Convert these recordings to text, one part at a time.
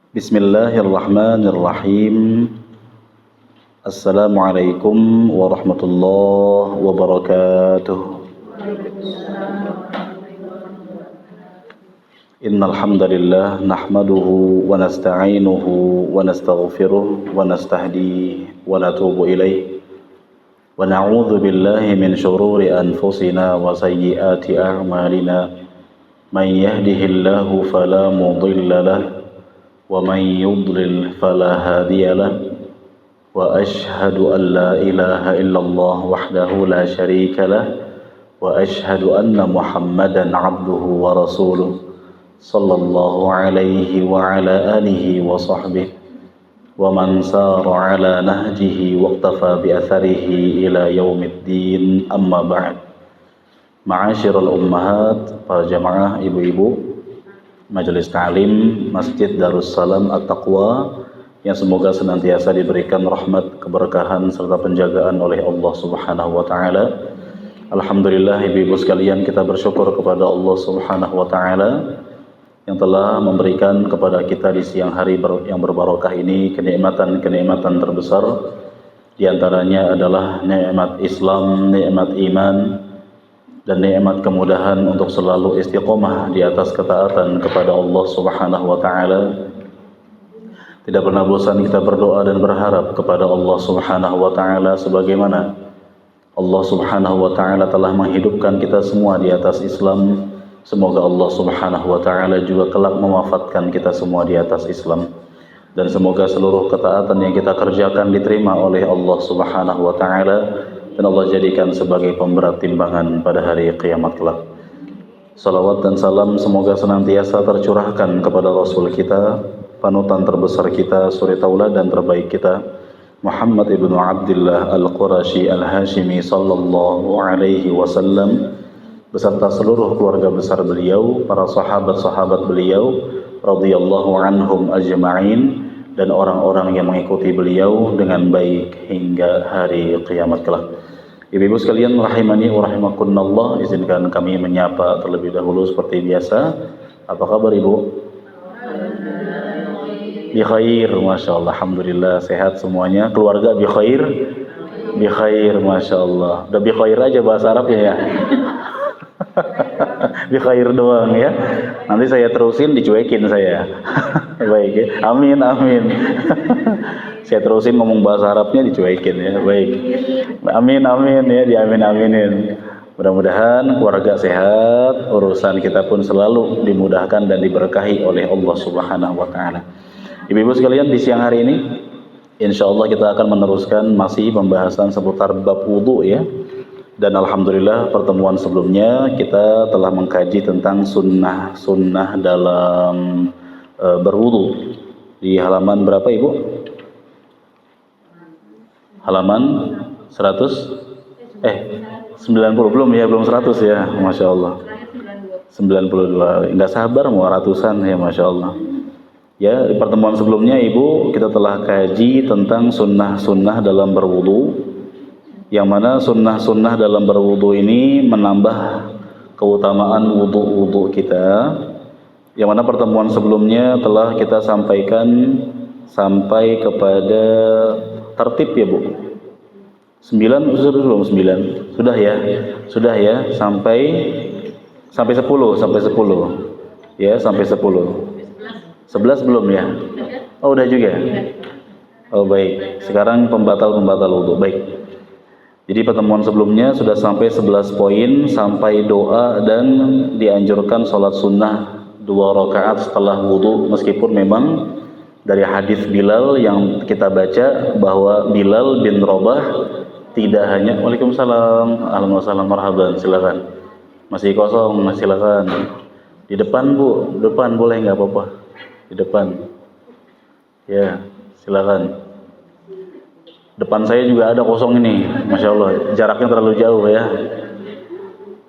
Bismillahirrahmanirrahim. Assalamualaikum warahmatullahi wabarakatuh. Innal hamdalillah nahmaduhu wa nasta'inuhu wa nastaghfiruh wa nastahdihi wa natubu ilaih. Wa na'udzu billahi min shururi anfusina wa sayyiati a'malina. Man yahdihillahu fala mudilla lahu wa man yudlil fala hadiya lahu. Wa ashhadu an la ilaha illallah wahdahu la syarika lahu wa ashhadu anna Muhammadan 'abduhu wa rasuluh sallallahu alaihi wa ala alihi wa sahbihi wa man sara ala nahjihi wa iqtafa bi atharihi ila yaumiddin. Amma ba'd. Ma'asyiral ummahat, para jamaah ibu-ibu Majelis Ta'lim Masjid Darussalam At-Taqwa yang semoga senantiasa diberikan rahmat, keberkahan serta penjagaan oleh Allah Subhanahu wa taala. Alhamdulillah ibu-ibu sekalian, kita bersyukur kepada Allah Subhanahu wa taala yang telah memberikan kepada kita di siang hari yang berbarokah ini kenikmatan-kenikmatan terbesar. Di antaranya adalah nikmat Islam, nikmat iman, dan nikmat kemudahan untuk selalu istiqomah di atas ketaatan kepada Allah Subhanahu wa taala. Tidak pernah bosan kita berdoa dan berharap kepada Allah Subhanahu wa taala sebagaimana Allah Subhanahu wa taala telah menghidupkan kita semua di atas Islam. Semoga Allah Subhanahu wa taala juga kelak mewafatkan kita semua di atas Islam, dan semoga seluruh ketaatan yang kita kerjakan diterima oleh Allah Subhanahu wa taala dan Allah jadikan sebagai pemberat timbangan pada hari kiamat kelak. Salawat dan salam semoga senantiasa tercurahkan kepada Rasul kita, panutan terbesar kita, suri tauladan terbaik kita, Muhammad ibnu Abdullah al-Qurashi al-Hashimi sallallahu alaihi wasallam, beserta seluruh keluarga besar beliau, para sahabat-sahabat beliau radhiyallahu anhum ajma'in, dan orang-orang yang mengikuti beliau dengan baik hingga hari kiamat kelak. Ibu-ibu sekalian rahimani wa rahimakumullah, izinkan kami menyapa terlebih dahulu seperti biasa. Apa kabar ibu? Bi khair, masya Allah, alhamdulillah sehat semuanya. Keluarga bi khair, masya Allah. Udah bi khair aja bahasa Arabnya ya. Bi khair doang ya. Nanti saya terusin dicuekin saya. Baik ya. Amin. Saya terusin ngomong bahasa Arabnya dicuekin ya. Baik. Amin ya, diamin-aminin. Mudah-mudahan keluarga sehat, urusan kita pun selalu dimudahkan dan diberkahi oleh Allah Subhanahu wa taala. Ibu-ibu sekalian, di siang hari ini insyaallah kita akan meneruskan masih pembahasan seputar bab wudu ya. Dan alhamdulillah pertemuan sebelumnya kita telah mengkaji tentang sunnah dalam berwudu. Di halaman berapa ibu? Halaman 90 belum ya, belum 100 ya, masya Allah. 92, nggak sabar mau ratusan ya, masya Allah. Ya, di pertemuan sebelumnya ibu kita telah kaji tentang sunnah dalam berwudu, yang mana sunnah dalam berwudu ini menambah keutamaan wudu kita. Yang mana pertemuan sebelumnya telah kita sampaikan sampai kepada tertib ya bu. 9 sudah belum? 9 sudah ya, sampai 10 ya, sampai 10. 11 belum ya? Oh udah juga. Oh baik. Sekarang pembatal wudu. Baik. Jadi pertemuan sebelumnya sudah sampai 11 poin, sampai doa dan dianjurkan sholat sunnah 2 rakaat setelah wudu, meskipun memang dari hadis Bilal yang kita baca bahwa Bilal bin Rabah tidak hanya Waalaikumsalam, alhamdulillah, marhaban, silakan. Masih kosong, silakan. Di depan bu, depan boleh nggak apa-apa? Di depan. Ya, silakan. Depan saya juga ada kosong ini, masya Allah. Jaraknya terlalu jauh ya.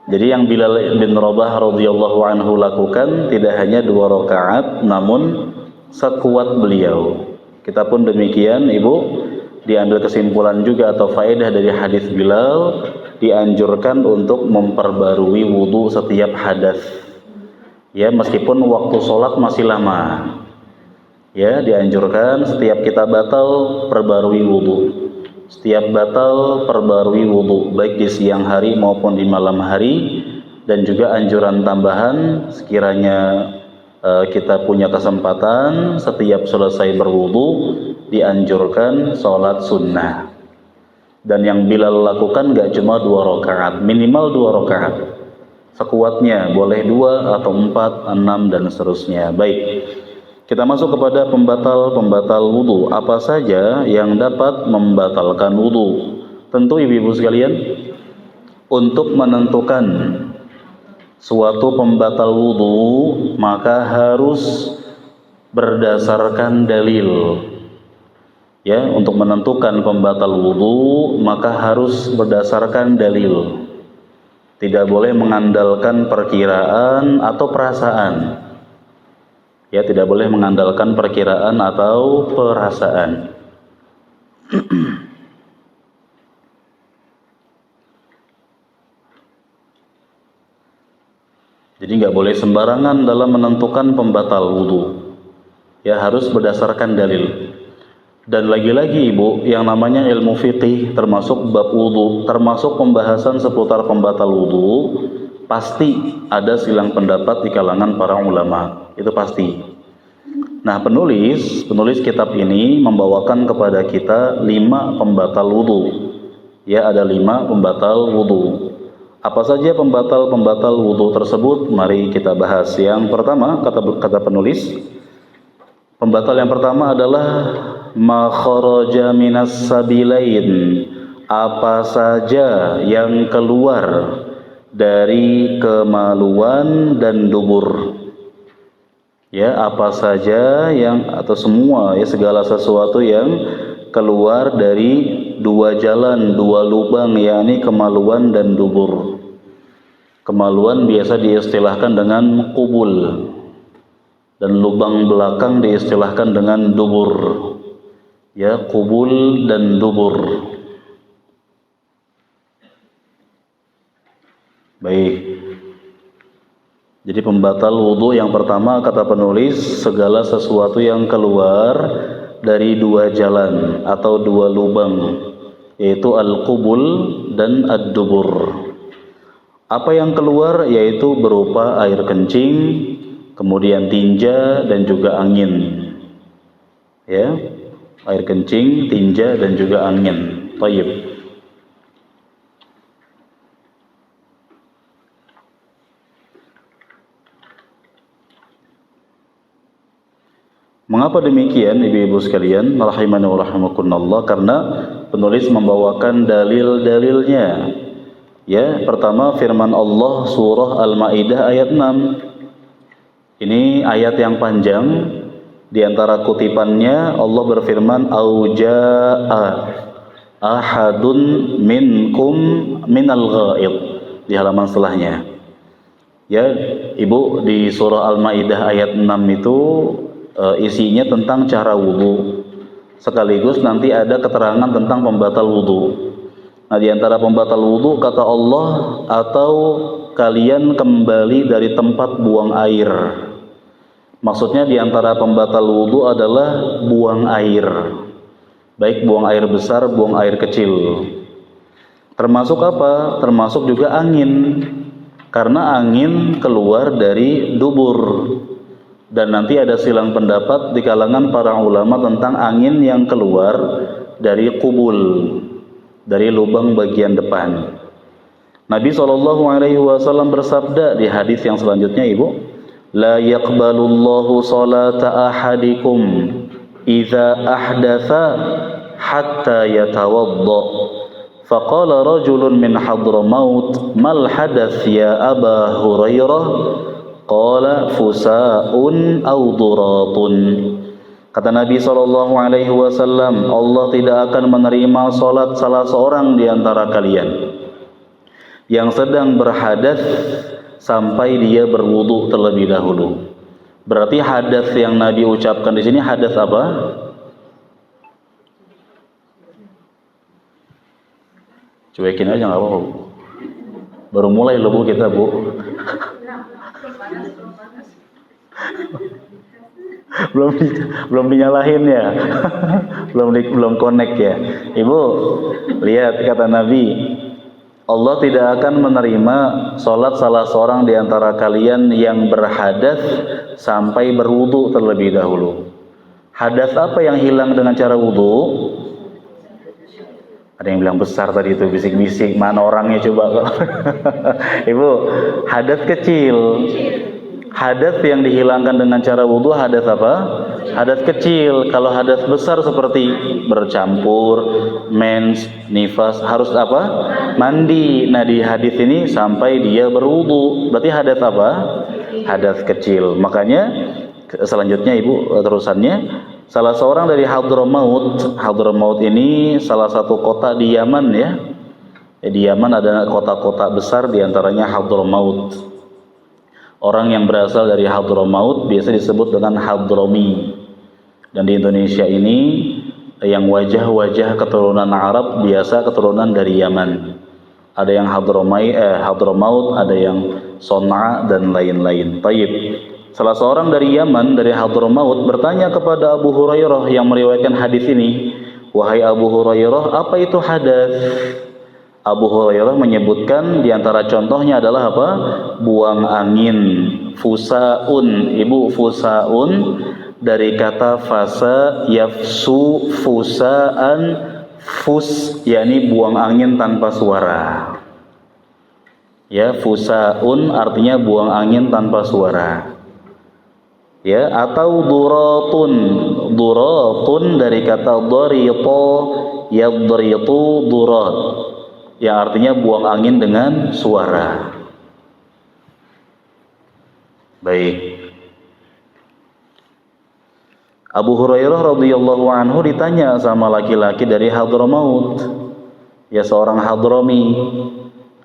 Jadi yang Bilal bin Rabah radhiyallahu anhu lakukan tidak hanya 2 rakaat, namun sekuat beliau. Kita pun demikian ibu, diambil kesimpulan juga atau faedah dari hadis Bilal, dianjurkan untuk memperbarui wudu setiap hadas. Ya, meskipun waktu sholat masih lama. Ya, dianjurkan setiap kita batal perbarui wudu. Setiap batal perbarui wudu, baik di siang hari maupun di malam hari. Dan juga anjuran tambahan, sekiranya kita punya kesempatan setiap selesai berwudu dianjurkan sholat sunnah. Dan yang Bilal lakukan gak cuma 2 rakaat, minimal 2 rakaat. Sekuatnya, boleh 2 atau 4, 6 dan seterusnya. Baik, kita masuk kepada pembatal wudu. Apa saja yang dapat membatalkan wudu? Tentu ibu-ibu sekalian, untuk menentukan suatu pembatal wudu maka harus berdasarkan dalil. Ya, untuk menentukan pembatal wudu maka harus berdasarkan dalil. Tidak boleh mengandalkan perkiraan atau perasaan. Ya, tidak boleh mengandalkan perkiraan atau perasaan. Jadi nggak boleh sembarangan dalam menentukan pembatal wudu. Ya, harus berdasarkan dalil. Dan lagi-lagi ibu, yang namanya ilmu fikih termasuk bab wudu, termasuk pembahasan seputar pembatal wudu, pasti ada silang pendapat di kalangan para ulama. Itu pasti. Nah, penulis kitab ini membawakan kepada kita 5 pembatal wudu. Ya, ada 5 pembatal wudu. Apa saja pembatal wudu tersebut? Mari kita bahas. Yang pertama, kata penulis, pembatal yang pertama adalah ma kharaja minas sabilain. Apa saja yang keluar dari kemaluan dan dubur. Ya, apa saja yang atau semua, ya, segala sesuatu yang keluar dari 2 jalan, 2 lubang, yakni kemaluan dan dubur. Kemaluan biasa diistilahkan dengan kubul, dan lubang belakang diistilahkan dengan dubur. Ya, kubul dan dubur. Baik. Jadi pembatal wudu yang pertama kata penulis, segala sesuatu yang keluar dari 2 jalan atau 2 lubang, yaitu al-qubul dan ad-dubur. Apa yang keluar yaitu berupa air kencing, kemudian tinja dan juga angin. Ya, air kencing, tinja dan juga angin. Baik. Mengapa demikian ibu-ibu sekalian, rahimani wa rahimakumullah? Karena penulis membawakan dalil-dalilnya. Ya, pertama firman Allah surah Al-Maidah ayat 6. Ini ayat yang panjang. Di antara kutipannya Allah berfirman, auja'a ahadun minkum minal ghaid, di halaman setelahnya. Ya, ibu, di surah Al-Maidah ayat 6 itu isinya tentang cara wudu, sekaligus nanti ada keterangan tentang pembatal wudu. Nah, di antara pembatal wudu kata Allah, atau kalian kembali dari tempat buang air. Maksudnya di antara pembatal wudu adalah buang air, baik buang air besar, buang air kecil. Termasuk apa? Termasuk juga angin, karena angin keluar dari dubur. Dan nanti ada silang pendapat di kalangan para ulama tentang angin yang keluar dari kubul, dari lubang bagian depan. Nabi SAW bersabda di hadis yang selanjutnya, ibu, la yaqbalullahu salata ahadikum idza ahdatha hatta yatawadda. Faqala rajulun min Hadramaut, mal hadath ya Aba Hurairah? Qala fusa'un aw duratun. Kata Nabi SAW, Allah tidak akan menerima salat salah seorang di antara kalian yang sedang berhadas sampai dia berwudu terlebih dahulu. Berarti hadas yang Nabi ucapkan di sini hadas apa? Cuekin aja nggak apa-apa, Bu. Baru mulai loh, Bu, kita, Bu. belum belum dinyalahin ya. belum connect ya. Ibu, lihat kata Nabi, Allah tidak akan menerima sholat salah seorang di antara kalian yang berhadas sampai berwudu terlebih dahulu. Hadas apa yang hilang dengan cara wudu? Ada yang bilang besar tadi itu, bisik-bisik. Mana orangnya coba? Ibu, hadas kecil. Hadas yang dihilangkan dengan cara wudu hadas apa? Hadas kecil. Kalau hadas besar seperti bercampur, mens, nifas, harus apa? Mandi. Nah di hadis ini sampai dia berwudu, berarti hadas apa? Hadas kecil. Makanya selanjutnya ibu terusannya, salah seorang dari Hadramaut ini salah satu kota di Yaman ya. Di Yaman ada kota-kota besar, diantaranya Hadramaut. Orang yang berasal dari Hadramaut biasa disebut dengan Hadrami. Dan di Indonesia ini yang wajah-wajah keturunan Arab biasa keturunan dari Yaman. Ada yang Hadramaut, ada yang Son'a dan lain-lain. Taib. Salah seorang dari Yaman, dari Hadramaut bertanya kepada Abu Hurairah yang meriwayatkan hadis ini, "Wahai Abu Hurairah, apa itu hadas?" Abu Hurairah menyebutkan diantara contohnya adalah apa? Buang angin, fusaun. Ibu, fusaun dari kata fasa yafsu fusaan, fus yakni buang angin tanpa suara. Ya, fusaun artinya buang angin tanpa suara. Ya, atau duratun dari kata darito yadritu durat, yang artinya buang angin dengan suara. Baik. Abu Hurairah radhiyallahu anhu ditanya sama laki-laki dari Hadramaut, ya seorang Hadrami,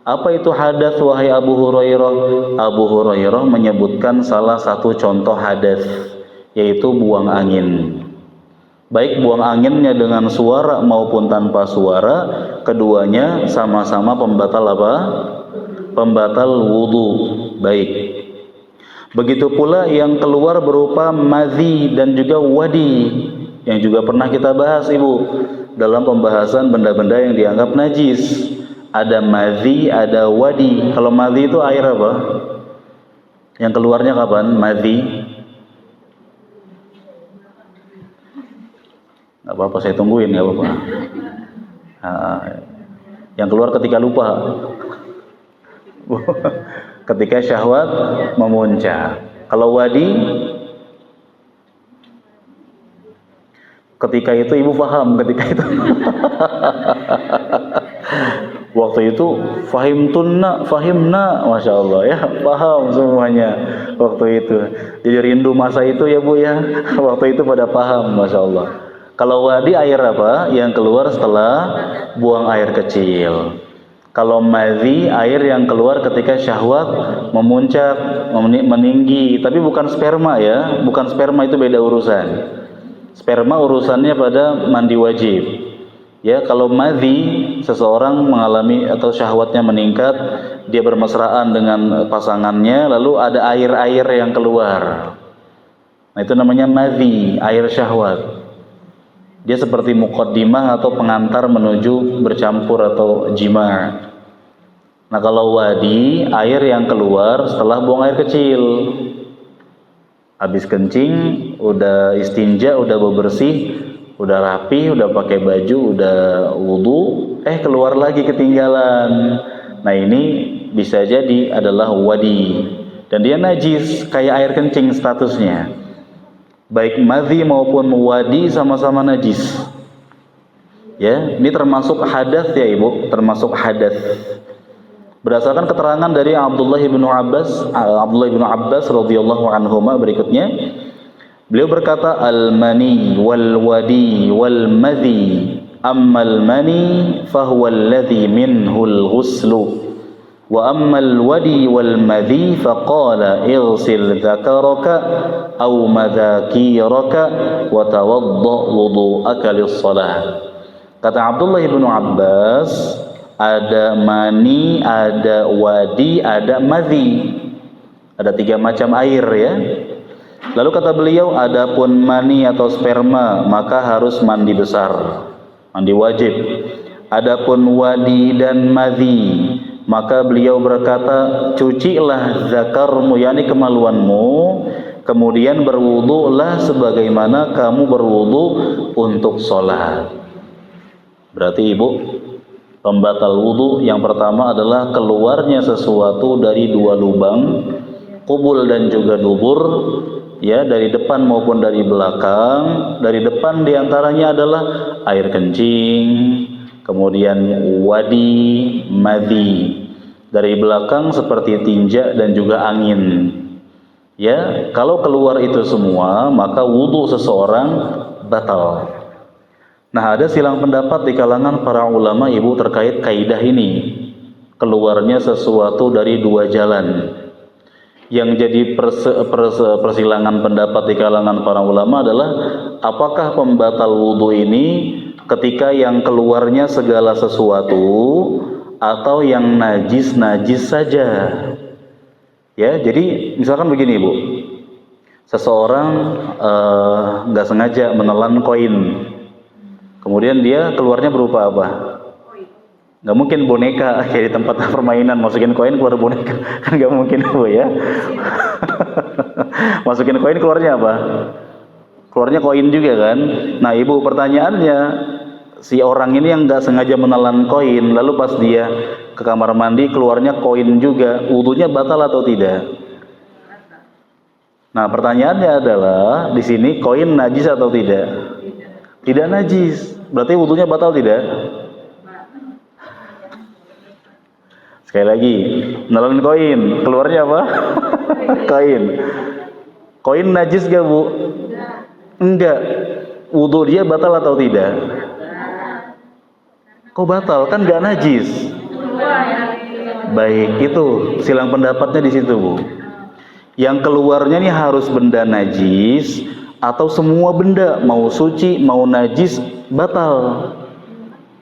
apa itu hadas wahai Abu Hurairah? Abu Hurairah menyebutkan salah satu contoh hadas, yaitu buang angin. Baik buang anginnya dengan suara maupun tanpa suara, keduanya sama-sama pembatal apa? Pembatal wudu. Baik. Begitu pula yang keluar berupa madhi dan juga wadi, yang juga pernah kita bahas ibu dalam pembahasan benda-benda yang dianggap najis. Ada madhi, ada wadi. Kalau madhi itu air apa? Yang keluarnya kapan? Madhi. Gak apa-apa, saya tungguin, gak apa-apa. Yang keluar ketika lupa. Ketika syahwat memuncak. Kalau wadi, ketika itu ibu paham, ketika itu. Waktu itu fahimna, masya Allah ya, paham semuanya waktu itu. Jadi rindu masa itu ya bu ya, waktu itu pada paham, masya Allah. Kalau wadi air apa? Yang keluar setelah buang air kecil. Kalau madhi air yang keluar ketika syahwat memuncak, meninggi, tapi bukan sperma ya, bukan sperma, itu beda urusan. Sperma urusannya pada mandi wajib. Ya, kalau madhi seseorang mengalami atau syahwatnya meningkat, dia bermesraan dengan pasangannya, lalu ada air-air yang keluar. Nah, itu namanya madhi, air syahwat. Dia seperti muqaddimah atau pengantar menuju bercampur atau jima'. Nah, kalau wadi, air yang keluar setelah buang air kecil. Habis kencing, udah istinja, udah bebersih, udah rapi, udah pakai baju, udah wudu, keluar lagi ketinggalan. Nah, ini bisa jadi adalah wadi. Dan dia najis, kayak air kencing statusnya. Baik madhi maupun wadi sama-sama najis. Ya, ini termasuk hadas ya ibu, termasuk hadas. Berdasarkan keterangan dari Abdullah bin Abbas radhiyallahu anhuma berikutnya, beliau berkata, al-mani wal wadi wal madhi, ammal mani fahuwa alladhi minhu al-ghuslu, wa ammal wadi wal madhi faqala ighsil dhakaraka aw madhakiraka wa tawadda wudu'aka lis-salah. Kata Abdullah bin Abbas, ada mani, ada wadi, ada madhi. Ada 3 macam air ya. Lalu kata beliau, adapun mani atau sperma maka harus mandi besar, mandi wajib. Adapun wadi dan madhi, maka beliau berkata, cucilah zakarmu, yakni kemaluanmu, kemudian berwudulah sebagaimana kamu berwudu untuk sholat. Berarti ibu, pembatal wudu yang pertama adalah keluarnya sesuatu dari dua lubang, kubul dan juga dubur, ya, dari depan maupun dari belakang. Dari depan diantaranya adalah air kencing, kemudian wadi, madhi. Dari belakang seperti tinja dan juga angin. Ya, kalau keluar itu semua, maka wudu seseorang batal. Nah, ada silang pendapat di kalangan para ulama ibu terkait kaidah ini. Keluarnya sesuatu dari dua jalan. Yang jadi persilangan pendapat di kalangan para ulama adalah apakah pembatal wudu ini ketika yang keluarnya segala sesuatu atau yang najis saja. Ya, jadi misalkan begini ibu, seseorang nggak sengaja menelan koin. Kemudian dia keluarnya berupa apa? Nggak mungkin boneka kayak di tempat permainan masukin koin keluar boneka, kan nggak mungkin bu ya. Masukin koin keluarnya apa? Keluarnya koin juga kan. Nah ibu, pertanyaannya, si orang ini yang nggak sengaja menelan koin, lalu pas dia ke kamar mandi keluarnya koin juga, wudunya batal atau tidak? Nah pertanyaannya adalah di sini koin najis atau tidak? Tidak najis. Berarti wudunya batal tidak? Sekali lagi, menelan koin, keluarnya apa? Koin. Koin najis gak bu? Enggak. Wudu dia batal atau tidak? Kok batal? Kan gak najis. Baik, itu silang pendapatnya di situ bu. Yang keluarnya nih harus benda najis atau semua benda, mau suci mau najis, batal.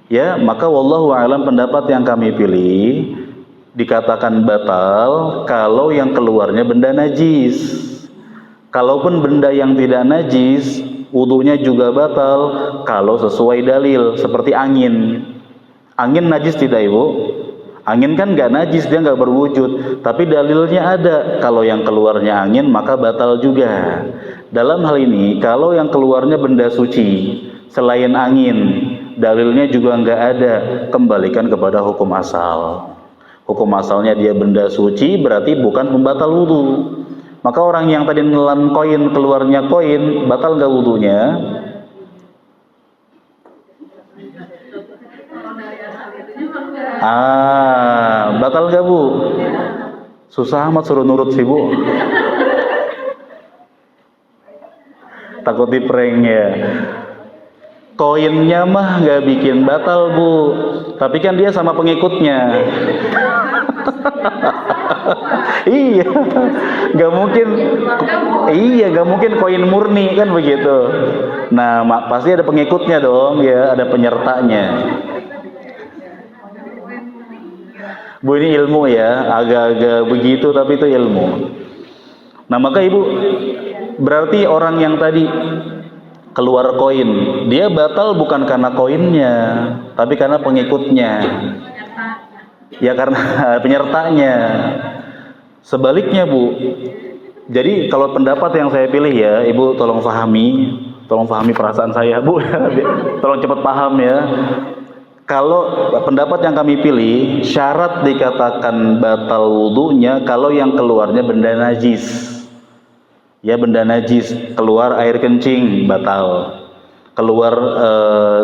Ya, maka wallahu a'lam pendapat yang kami pilih dikatakan batal kalau yang keluarnya benda najis. Kalaupun benda yang tidak najis, wudunya juga batal kalau sesuai dalil, seperti angin. Angin najis tidak ibu? Angin kan nggak najis, dia nggak berwujud, tapi dalilnya ada. Kalau yang keluarnya angin maka batal juga. Dalam hal ini, kalau yang keluarnya benda suci selain angin, dalilnya juga nggak ada, kembalikan kepada hukum asal. Hukum asalnya dia benda suci, berarti bukan pembatal wudu. Maka orang yang tadi nelan koin, keluarnya koin, batal nggak wudunya? Batal nggak bu? Susah amat suruh nurut sih bu. Takut di prank ya. Koinnya mah nggak bikin batal bu, tapi kan dia sama pengikutnya. Iya, nggak mungkin. Iya, nggak mungkin koin murni kan begitu. Nah, pasti ada pengikutnya dong, ya, ada penyertanya. Bu, ini ilmu ya, agak-agak begitu tapi itu ilmu. Nah, maka ibu, berarti orang yang tadi keluar koin, dia batal bukan karena koinnya, tapi karena pengikutnya. Ya karena penyertanya. Sebaliknya bu, jadi kalau pendapat yang saya pilih ya, ibu tolong pahami perasaan saya bu, tolong cepat paham ya. Kalau pendapat yang kami pilih, syarat dikatakan batal wudunya kalau yang keluarnya benda najis. Ya, benda najis, keluar air kencing batal, keluar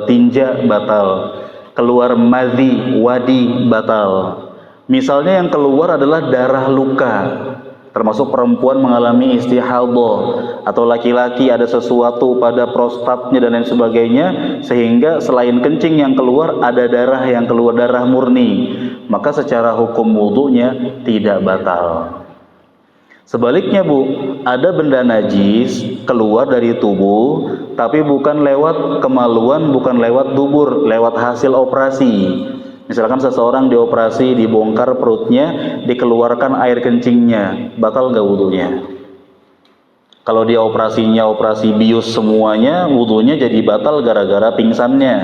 tinja batal, keluar madhi, wadi batal. Misalnya yang keluar adalah darah luka, termasuk perempuan mengalami istihadah atau laki-laki ada sesuatu pada prostatnya dan lain sebagainya, sehingga selain kencing yang keluar ada darah yang keluar, darah murni, maka secara hukum wudunya tidak batal. Sebaliknya bu, ada benda najis keluar dari tubuh, tapi bukan lewat kemaluan, bukan lewat dubur, lewat hasil operasi. Misalkan seseorang dioperasi, dibongkar perutnya, dikeluarkan air kencingnya, batal nggak wudunya? Kalau dia operasinya operasi bius semuanya, wudhunya jadi batal gara-gara pingsannya.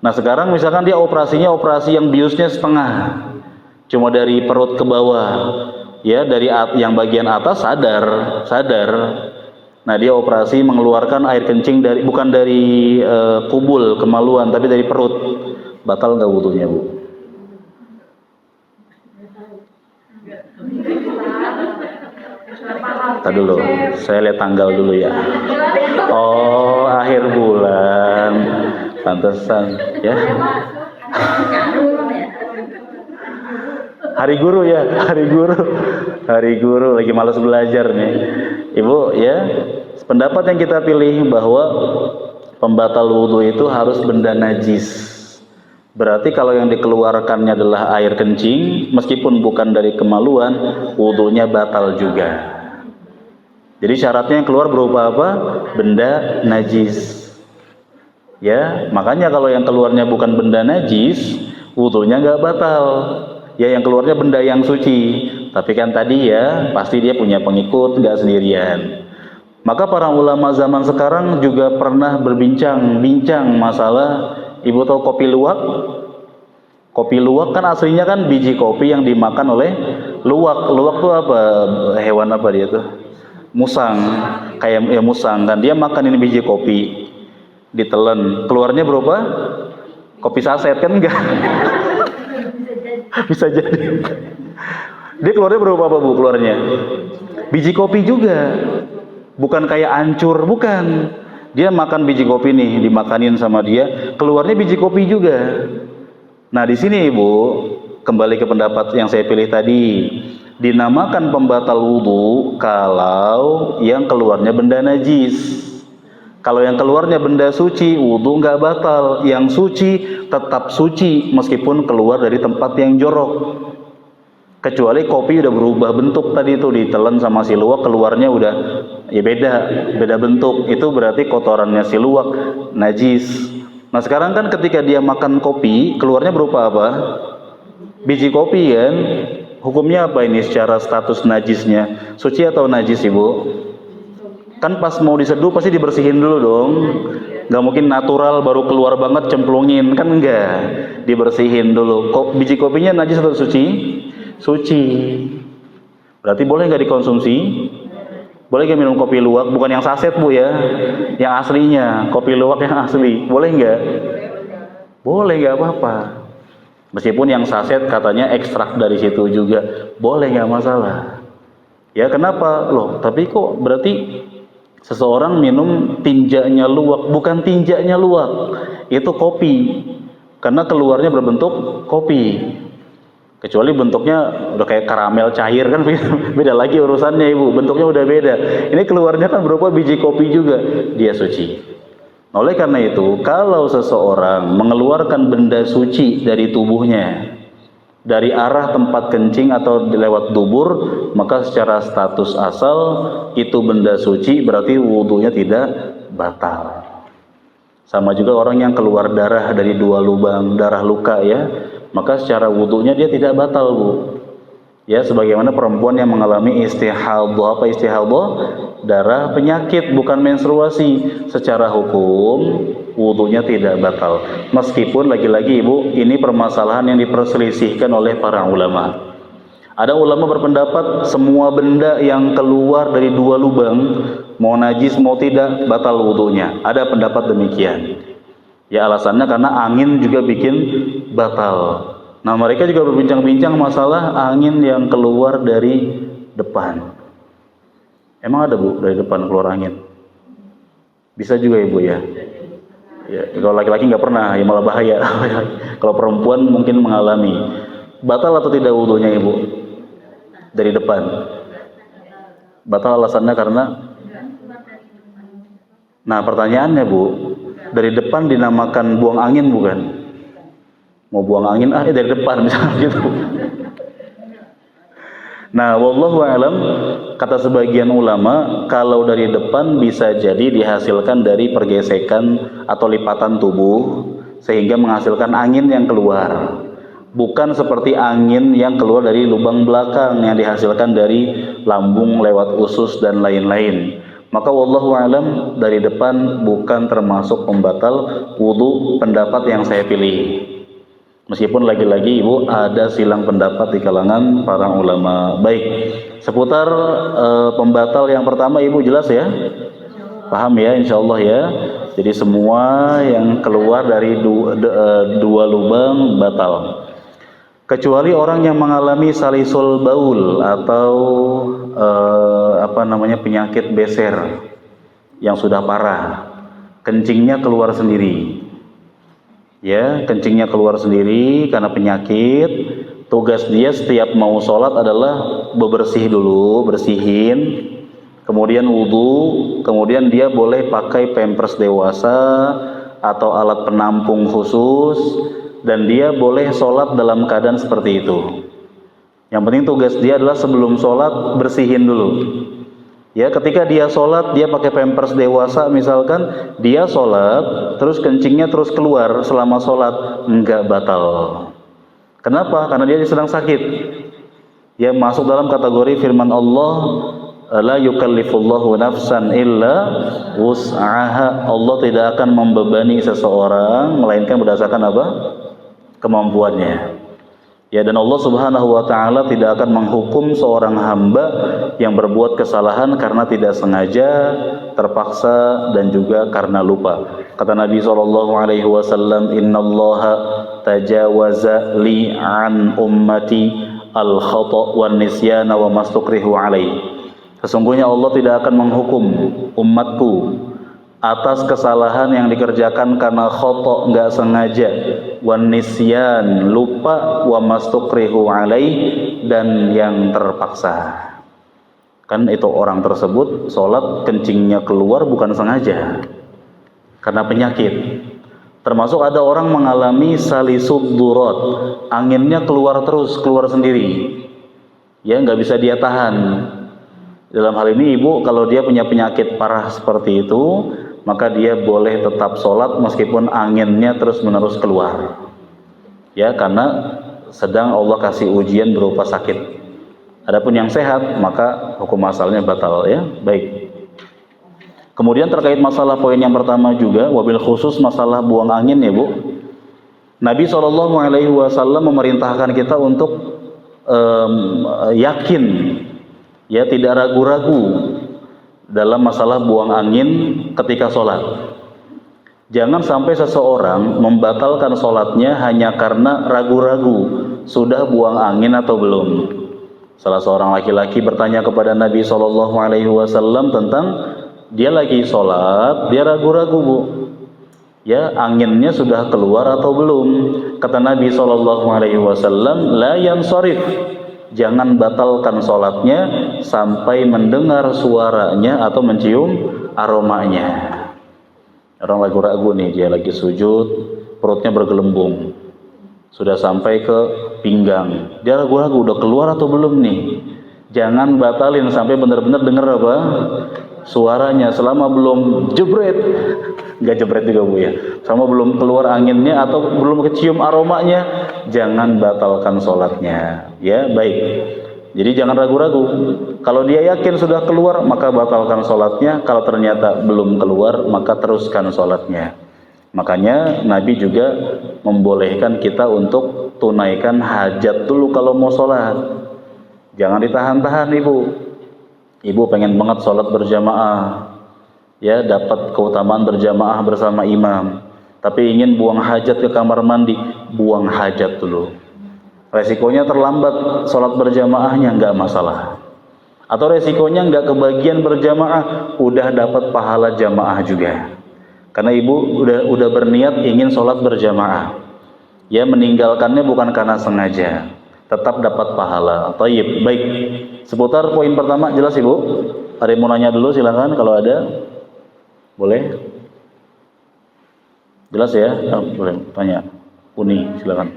Nah sekarang misalkan dia operasinya operasi yang biusnya setengah, cuma dari perut ke bawah, ya dari yang bagian atas sadar. Nah dia operasi mengeluarkan air kencing dari bukan dari kubul kemaluan tapi dari perut, batal nggak wudhunya bu? Tadi dulu, saya lihat tanggal dulu ya. Oh akhir bulan, pantesan ya. Hari guru ya, hari guru lagi malas belajar nih, ibu ya. Pendapat yang kita pilih bahwa pembatal wudhu itu harus benda najis. Berarti kalau yang dikeluarkannya adalah air kencing, meskipun bukan dari kemaluan, wudhunya batal juga. Jadi syaratnya yang keluar berupa apa? Benda najis. Ya, makanya kalau yang keluarnya bukan benda najis, wudhunya nggak batal. Ya, yang keluarnya benda yang suci. Tapi kan tadi ya, pasti dia punya pengikut, nggak sendirian. Maka para ulama zaman sekarang juga pernah berbincang masalah, ibu tahu kopi luwak? Kopi luwak kan aslinya kan biji kopi yang dimakan oleh luwak. Luwak tuh apa? Hewan apa dia tuh? Musang, kayak ya musang kan. Dia makan ini biji kopi, ditelen. Keluarnya berapa? Kopi saset kan enggak? Bisa jadi. Dia keluarnya berapa apa bu keluarnya? Biji kopi juga. Bukan kayak ancur, bukan. Dia makan biji kopi nih, dimakanin sama dia, keluarnya biji kopi juga. Nah di sini ibu, kembali ke pendapat yang saya pilih tadi, dinamakan pembatal wudhu kalau yang keluarnya benda najis. Kalau yang keluarnya benda suci, wudhu nggak batal. Yang suci tetap suci meskipun keluar dari tempat yang jorok. Kecuali kopi udah berubah bentuk tadi itu, ditelan sama si luwak, keluarnya udah ya beda bentuk. Itu berarti kotorannya si luwak najis. Nah sekarang kan ketika dia makan kopi, keluarnya berupa apa? Biji kopi kan. Hukumnya apa ini secara status najisnya? Suci atau najis ibu? Kan pas mau diseduh pasti dibersihin dulu dong. Gak mungkin natural baru keluar banget cemplungin, kan enggak. Dibersihin dulu. Biji kopinya najis atau suci? Suci. Berarti boleh nggak dikonsumsi? Boleh nggak minum kopi luwak? Bukan yang saset bu ya, yang aslinya, kopi luwak yang asli. Boleh nggak? Boleh, nggak apa-apa. Meskipun yang saset katanya ekstrak dari situ juga, boleh, nggak masalah. Ya kenapa? Loh, tapi kok berarti seseorang minum tinjaknya luwak? Bukan tinjaknya luwak, itu kopi. Karena keluarnya berbentuk kopi. Kecuali bentuknya udah kayak karamel cair kan beda lagi urusannya ibu, bentuknya udah beda. Ini keluarnya kan berupa biji kopi juga, dia suci. Oleh karena itu, kalau seseorang mengeluarkan benda suci dari tubuhnya, dari arah tempat kencing atau lewat dubur, maka secara status asal itu benda suci, berarti wudhunya tidak batal. Sama juga orang yang keluar darah dari dua lubang, darah luka ya, maka secara wudhunya dia tidak batal bu. Ya, sebagaimana perempuan yang mengalami istihadhah. Apa istihadhah? Darah penyakit, bukan menstruasi. Secara hukum wudhunya tidak batal. Meskipun lagi-lagi ibu, ini permasalahan yang diperselisihkan oleh para ulama. Ada ulama berpendapat semua benda yang keluar dari dua lubang, mau najis mau tidak, batal wudhunya. Ada pendapat demikian. Ya alasannya karena angin juga bikin batal. Nah mereka juga berbincang-bincang masalah angin yang keluar dari depan. Emang ada bu dari depan keluar angin? Bisa juga ibu ya. Ya kalau laki-laki nggak pernah, ya malah bahaya. Kalau perempuan mungkin mengalami. Batal atau tidak wudhunya ibu? Dari depan. Batal alasannya karena. Nah pertanyaannya bu, dari depan dinamakan buang angin bukan? Mau buang angin dari depan misalnya gitu. Nah wallahu a'lam, kata sebagian ulama kalau dari depan bisa jadi dihasilkan dari pergesekan atau lipatan tubuh sehingga menghasilkan angin yang keluar. bukan seperti angin yang keluar dari lubang belakang yang dihasilkan dari lambung lewat usus dan lain-lain. Maka wallahu alam dari depan bukan termasuk pembatal wudu pendapat yang saya pilih. Meskipun lagi-lagi Ibu ada silang pendapat di kalangan para ulama. Baik, seputar pembatal yang pertama Ibu jelas ya? Paham ya insyaallah ya. Jadi semua yang keluar dari dua lubang batal. Kecuali orang yang mengalami salisul baul atau penyakit beser yang sudah parah. Kencingnya keluar sendiri. Ya, kencingnya keluar sendiri karena penyakit. Tugas dia setiap mau sholat adalah bebersih dulu, bersihin. Kemudian wudhu, kemudian dia boleh pakai pampers dewasa atau alat penampung khusus, dan dia boleh sholat dalam keadaan seperti itu. Yang penting tugas dia adalah sebelum sholat bersihin dulu. Ya, ketika dia sholat, dia pakai pampers dewasa misalkan, dia sholat, terus kencingnya terus keluar selama sholat, enggak batal. Kenapa? Karena dia sedang sakit. Ya, masuk dalam kategori firman Allah, la yukallifullahu nafsan illa wus'aha. Allah tidak akan membebani seseorang melainkan berdasarkan apa? Kemampuannya. Ya, dan Allah Subhanahu wa taala tidak akan menghukum seorang hamba yang berbuat kesalahan karena tidak sengaja, terpaksa, dan juga karena lupa. Kata Nabi SAW, innallaha tajawaza li an ummati al-khata' wan nisyana wa mastukrihu alaih. Sesungguhnya Allah tidak akan menghukum umatku atas kesalahan yang dikerjakan karena khata', enggak sengaja, wan nisyan, lupa, wa mastukrihu alaih, dan yang terpaksa. Kan itu orang tersebut sholat kencingnya keluar bukan sengaja karena penyakit. Termasuk ada orang mengalami salisud durat, anginnya keluar terus, keluar sendiri, ya nggak bisa dia tahan. Dalam hal ini ibu kalau dia punya penyakit parah seperti itu, maka dia boleh tetap sholat meskipun anginnya terus menerus keluar, ya, karena sedang Allah kasih ujian berupa sakit. Adapun yang sehat maka hukum asalnya batal, ya. Baik. Kemudian terkait masalah poin yang pertama juga, wabil khusus masalah buang angin ya Bu. Nabi SAW memerintahkan kita untuk yakin, ya, tidak ragu-ragu dalam masalah buang angin ketika sholat. Jangan sampai seseorang membatalkan sholatnya hanya karena ragu-ragu sudah buang angin atau belum. Salah seorang laki-laki bertanya kepada Nabi SAW tentang dia lagi sholat, dia ragu-ragu Bu, ya, anginnya sudah keluar atau belum. Kata Nabi SAW, la yansharif, jangan batalkan sholatnya sampai mendengar suaranya atau mencium aromanya. Orang ragu-ragu nih, dia lagi sujud, perutnya bergelembung, sudah sampai ke pinggang, dia ragu-ragu udah keluar atau belum nih. Jangan batalin sampai benar-benar dengar apa? Suaranya. Selama belum jebret, nggak jebret juga Bu ya, selama belum keluar anginnya atau belum kecium aromanya, jangan batalkan sholatnya, ya. Baik, jadi jangan ragu-ragu. Kalau dia yakin sudah keluar maka batalkan sholatnya, kalau ternyata belum keluar maka teruskan sholatnya. Makanya Nabi juga membolehkan kita untuk tunaikan hajat dulu kalau mau sholat. Jangan ditahan-tahan ibu. Ibu pengen banget sholat berjamaah, ya, dapat keutamaan berjamaah bersama imam, tapi ingin buang hajat ke kamar mandi, buang hajat dulu. Resikonya terlambat sholat berjamaahnya, nggak masalah. Atau resikonya nggak kebagian berjamaah, udah dapat pahala jamaah juga. Karena ibu udah berniat ingin sholat berjamaah, ya, meninggalkannya bukan karena sengaja, tetap dapat pahala. Thayyib. Baik, seputar poin pertama jelas ibu. Ada yang mau nanya dulu, silakan kalau ada. Boleh? Jelas ya? Boleh tanya. Uni, silakan.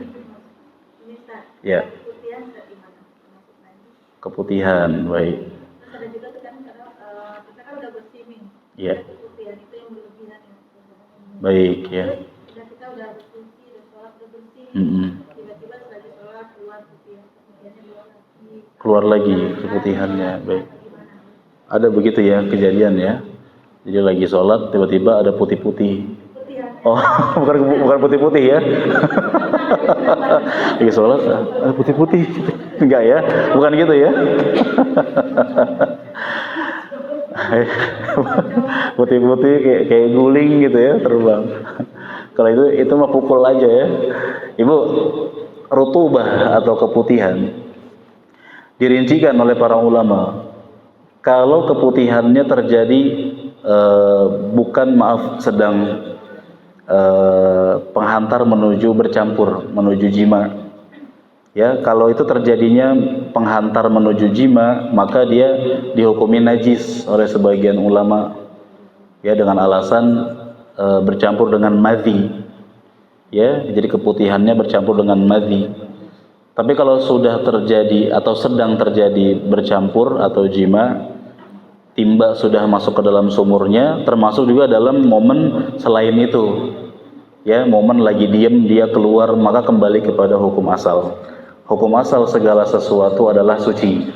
Ya. Keputihan, baik. Terus ada juga tuh kan karena kita kan udah bersih nih. Ya. Keputihan itu yang berlebihan ya. Baik, ya. Terus kita udah bersih, udah sholat udah bersih. Mm-mm. Tiba-tiba setelah keluar lagi keputihannya. Baik. Ada begitu ya kejadian ya. Jadi lagi sholat tiba-tiba ada putih-putih. Oh, bukan putih-putih ya. Lagi sholat ada putih-putih. Enggak ya, bukan gitu ya. Putih-putih kayak guling gitu ya terbang. Kalau itu mah pukul aja ya. Ibu, rutubah atau keputihan dirincikan oleh para ulama. Kalau keputihannya terjadi sedang penghantar menuju bercampur, menuju jima. Ya, kalau itu terjadinya penghantar menuju jima, maka dia dihukumi najis oleh sebagian ulama. Ya, dengan alasan bercampur dengan madhi. Ya, jadi keputihannya bercampur dengan madhi. Tapi kalau sudah terjadi atau sedang terjadi bercampur atau jima, timba sudah masuk ke dalam sumurnya, termasuk juga dalam momen selain itu. Ya, momen lagi diem dia keluar, maka kembali kepada hukum asal. Hukum asal segala sesuatu adalah suci.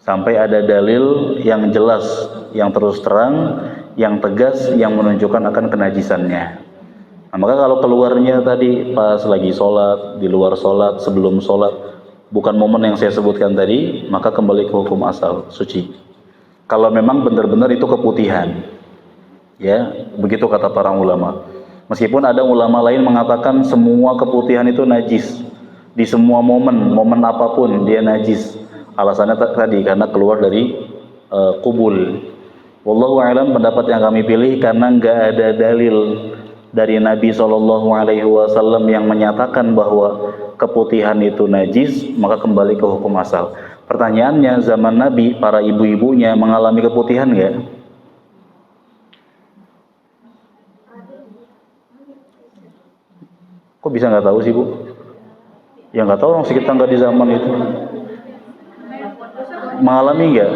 Sampai ada dalil yang jelas, yang terus terang, yang tegas, yang menunjukkan akan kenajisannya. Nah, maka kalau keluarnya tadi pas lagi sholat, di luar sholat, sebelum sholat, bukan momen yang saya sebutkan tadi, maka kembali ke hukum asal, suci. Kalau memang benar-benar itu keputihan, ya, begitu kata para ulama. Meskipun ada ulama lain mengatakan semua keputihan itu najis, di semua momen apapun dia najis. Alasannya tadi karena keluar dari kubul. Wallahu a'lam, pendapat yang kami pilih karena nggak ada dalil dari Nabi SAW yang menyatakan bahwa keputihan itu najis, maka kembali ke hukum asal. Pertanyaannya, zaman Nabi, para ibu-ibunya mengalami keputihan nggak? Kok bisa nggak tahu sih, Bu? Ya nggak tahu, orang sekitar nggak di zaman itu. Mengalami nggak?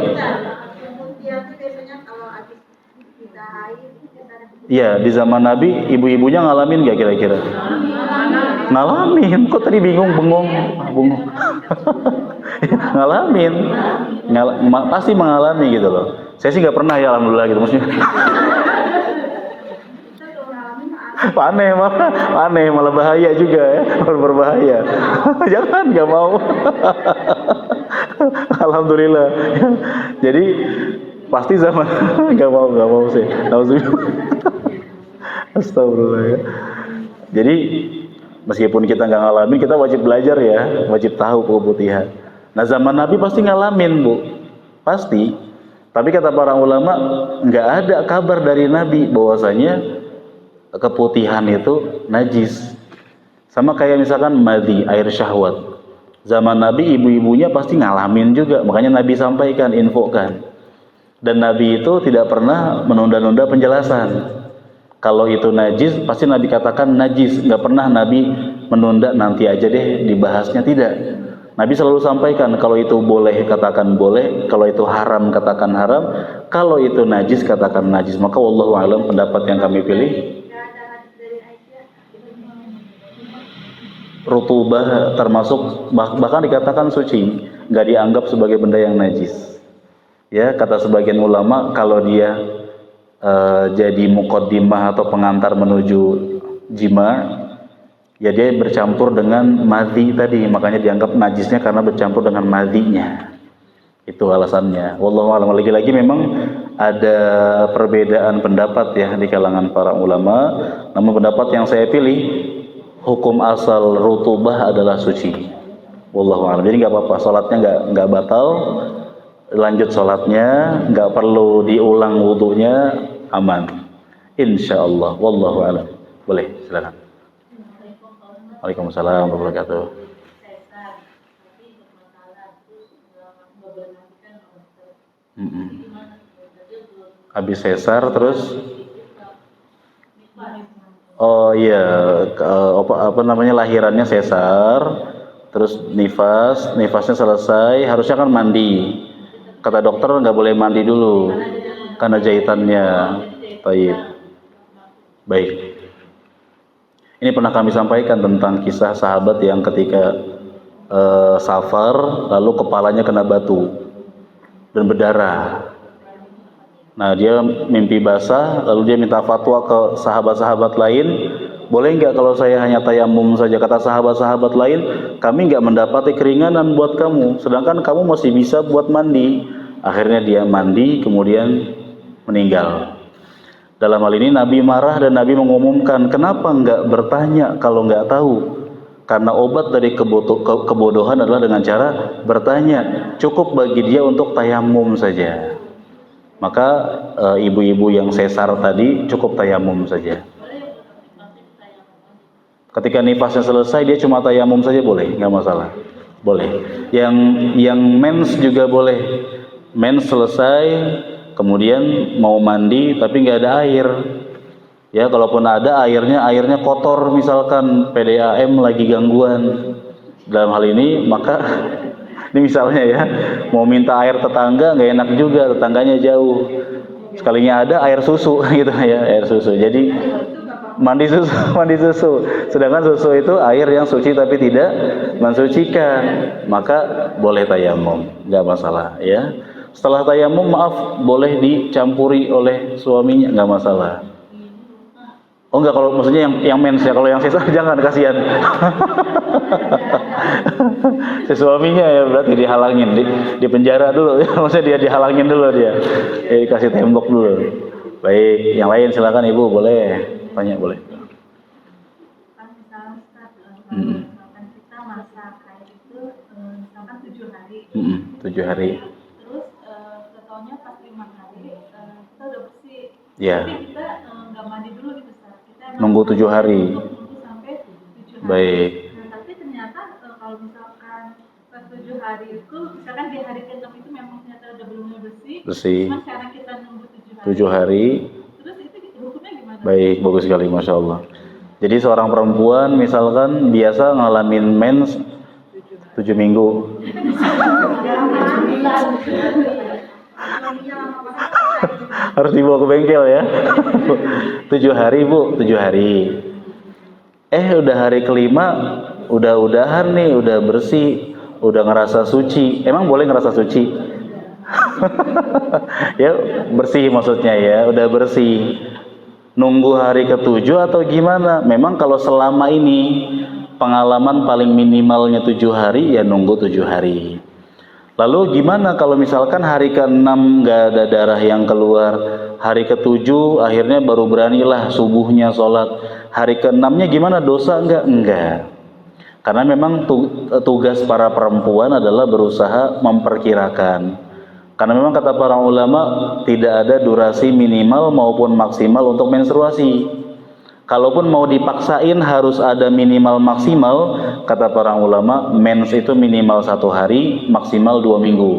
Iya, di zaman Nabi ibu-ibunya ngalamin gak kira-kira? Ngalamin, kok tadi bengong. Ngalamin, pasti mengalami gitu loh. Saya sih nggak pernah ya, alhamdulillah gitu maksudnya. Aneh malah bahaya juga ya, berbahaya. Jangan, nggak mau. Alhamdulillah. Jadi pasti zaman nggak mau sih. Astagfirullah ya. Jadi meskipun kita nggak ngalamin, kita wajib belajar ya, wajib tahu keputihan. Nah zaman Nabi pasti ngalamin, Bu, pasti. Tapi kata para ulama nggak ada kabar dari Nabi bahwasanya keputihan itu najis. Sama kayak misalkan madhi, air syahwat. Zaman Nabi ibu-ibunya pasti ngalamin juga, makanya Nabi sampaikan, infokan. Dan Nabi itu tidak pernah menunda-nunda penjelasan. Kalau itu najis, pasti Nabi katakan najis. Nggak pernah Nabi menunda, nanti aja deh dibahasnya, tidak. Nabi selalu sampaikan, kalau itu boleh katakan boleh, kalau itu haram katakan haram, kalau itu najis katakan najis. Maka wallahu a'lam, pendapat yang kami pilih, rutubah termasuk, bahkan dikatakan suci, nggak dianggap sebagai benda yang najis. Ya, kata sebagian ulama, kalau dia jadi muqaddimah atau pengantar menuju jima, ya dia bercampur dengan madhi tadi, makanya dianggap najisnya karena bercampur dengan madhinya. Itu alasannya. Wallahu a'lam. Lagi-lagi memang ada perbedaan pendapat ya di kalangan para ulama. Namun pendapat yang saya pilih, hukum asal rutubah adalah suci. Wallahu a'lam. Jadi nggak apa-apa, sholatnya nggak batal. Lanjut sholatnya, nggak perlu diulang wudunya, aman, insyaallah. Wallahu a'lam. Boleh, silakan. Waalaikumsalam warahmatullahi wabarakatuh. Habis sesar terus, oh iya, apa namanya, lahirannya sesar, terus nifasnya selesai, harusnya kan mandi. Kata dokter nggak boleh mandi dulu karena jahitannya. Baik. Ini pernah kami sampaikan tentang kisah sahabat yang ketika safar, lalu kepalanya kena batu dan berdarah. Nah, dia mimpi basah, lalu dia minta fatwa ke sahabat-sahabat lain, boleh nggak kalau saya hanya tayamum saja? Kata sahabat-sahabat lain, kami nggak mendapati keringanan buat kamu, sedangkan kamu masih bisa buat mandi. Akhirnya dia mandi, kemudian meninggal. Dalam hal ini Nabi marah dan Nabi mengumumkan, kenapa nggak bertanya kalau nggak tahu? Karena obat dari kebodohan adalah dengan cara bertanya. Cukup bagi dia untuk tayamum saja. Maka ibu-ibu yang sesar tadi cukup tayamum saja. Ketika nifasnya selesai dia cuma tayamum saja boleh, nggak masalah. Boleh. Yang mens juga boleh. Mens selesai, kemudian mau mandi tapi nggak ada air. Ya, kalaupun ada airnya kotor, misalkan PDAM lagi gangguan. Dalam hal ini maka ini misalnya ya, mau minta air tetangga nggak enak juga, tetangganya jauh. Sekalinya ada air susu gitu ya, air susu. Jadi mandi susu. Sedangkan susu itu air yang suci tapi tidak mensucikan, maka boleh tayamum, nggak masalah ya. Setelah tayamum maaf boleh dicampuri oleh suaminya, nggak masalah. Oh enggak, kalau maksudnya yang mens ya, kalau yang sisa jangan, kasihan. Si suaminya ya berarti dihalangin, di penjara dulu ya, maksudnya dia dihalangin dulu dia. Dikasih tembok dulu. Baik, yang lain silakan Ibu, boleh tanya boleh. Kan misalnya misalkan kita masak kayak itu misalkan 7 hari. 7 hari. Terus setelahnya pas 5 hari kita udah bersih. Ya. Tapi kita nggak mandi dulu gitu. Nunggu 7 hari. Nunggu sampai 7 hari. Baik. Nah, tapi ternyata kalau misalkan pas 7 hari itu, misalkan di hari ke-6 itu memang ternyata udah belum bersih. Cuma sekarang kita nunggu 7 hari. Terus itu hukumnya gimana? Baik, bagus sekali, Masya Allah. Jadi seorang perempuan misalkan biasa ngalamin mens 7 minggu. Harus dibawa ke bengkel ya. 7 hari Bu, 7 hari. Udah hari kelima, udah-udahan nih, udah bersih, udah ngerasa suci. Emang boleh ngerasa suci? Ya bersih maksudnya ya, udah bersih. Nunggu hari ke-7 atau gimana? Memang kalau selama ini pengalaman paling minimalnya 7 hari, ya nunggu 7 hari. Lalu gimana kalau misalkan hari ke-6 nggak ada darah yang keluar, hari ke-7 akhirnya baru beranilah subuhnya sholat. Hari ke-6-nya gimana, dosa enggak? Enggak. Karena memang tugas para perempuan adalah berusaha memperkirakan. Karena memang kata para ulama tidak ada durasi minimal maupun maksimal untuk menstruasi. Kalaupun mau dipaksain harus ada minimal maksimal, kata para ulama, mens itu minimal 1 hari, maksimal 2 minggu.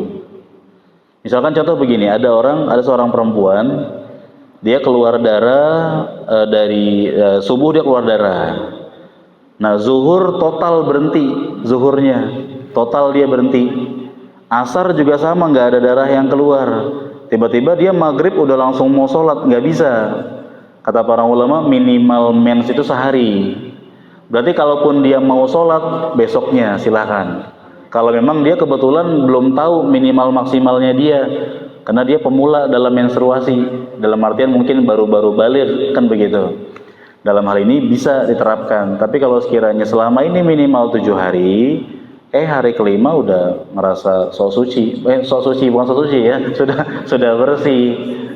Misalkan contoh begini, ada seorang perempuan, dia keluar darah dari subuh dia keluar darah. Nah, zuhur total berhenti, zuhurnya total dia berhenti. Asar juga sama, nggak ada darah yang keluar. Tiba-tiba dia maghrib udah langsung mau sholat, nggak bisa. Kata para ulama minimal mens itu sehari. Berarti kalaupun dia mau sholat besoknya silahkan. Kalau memang dia kebetulan belum tahu minimal maksimalnya dia, karena dia pemula dalam menstruasi, dalam artian mungkin baru-baru baligh kan begitu. Dalam hal ini bisa diterapkan. Tapi kalau sekiranya selama ini minimal 7 hari, hari kelima udah merasa sok suci, bukan sok suci ya, sudah bersih.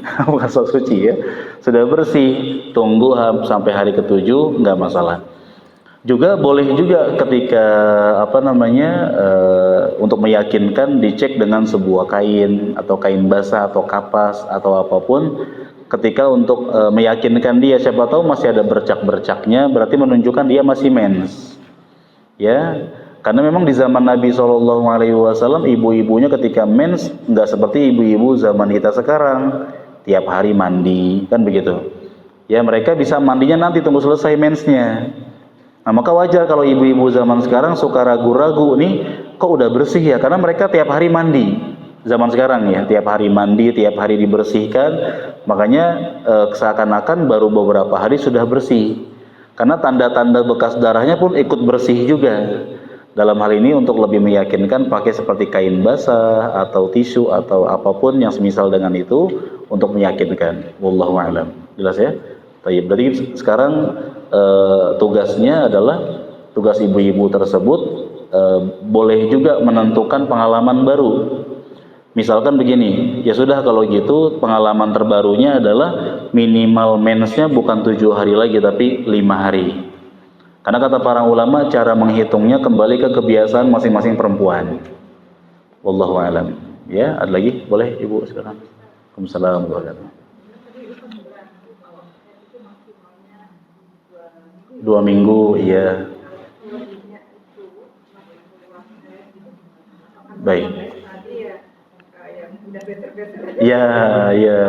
Bukan sok suci ya, sudah bersih, tunggu sampai hari ke-7 nggak masalah. Juga boleh juga ketika untuk meyakinkan dicek dengan sebuah kain atau kain basah atau kapas atau apapun. Ketika untuk meyakinkan dia, siapa tahu masih ada bercak-bercaknya, berarti menunjukkan dia masih mens. Ya, karena memang di zaman Nabi SAW ibu-ibunya ketika mens nggak seperti ibu-ibu zaman kita sekarang. Tiap hari mandi, kan begitu. Ya mereka bisa mandinya nanti tunggu selesai mensnya. Nah maka wajar kalau ibu-ibu zaman sekarang suka ragu-ragu nih, kok udah bersih ya? Karena mereka tiap hari mandi. Zaman sekarang ya, tiap hari mandi, tiap hari dibersihkan. Makanya seakan-akan baru beberapa hari sudah bersih. Karena tanda-tanda bekas darahnya pun ikut bersih juga. Dalam hal ini untuk lebih meyakinkan pakai seperti kain basah atau tisu atau apapun yang semisal dengan itu untuk meyakinkan. Wallahu a'lam. Jelas ya? Baik, berarti sekarang tugasnya adalah tugas ibu-ibu tersebut boleh juga menentukan pengalaman baru. Misalkan begini, ya sudah kalau gitu pengalaman terbarunya adalah minimal mensnya bukan 7 hari lagi tapi 5 hari. Karena kata para ulama cara menghitungnya kembali ke kebiasaan masing-masing perempuan. Wallahu a'lam. Ya, ada lagi? Boleh Ibu silakan. Waalaikumsalam warahmatullahi wabarakatuh. 2 minggu, iya. Baik. Iya, iya.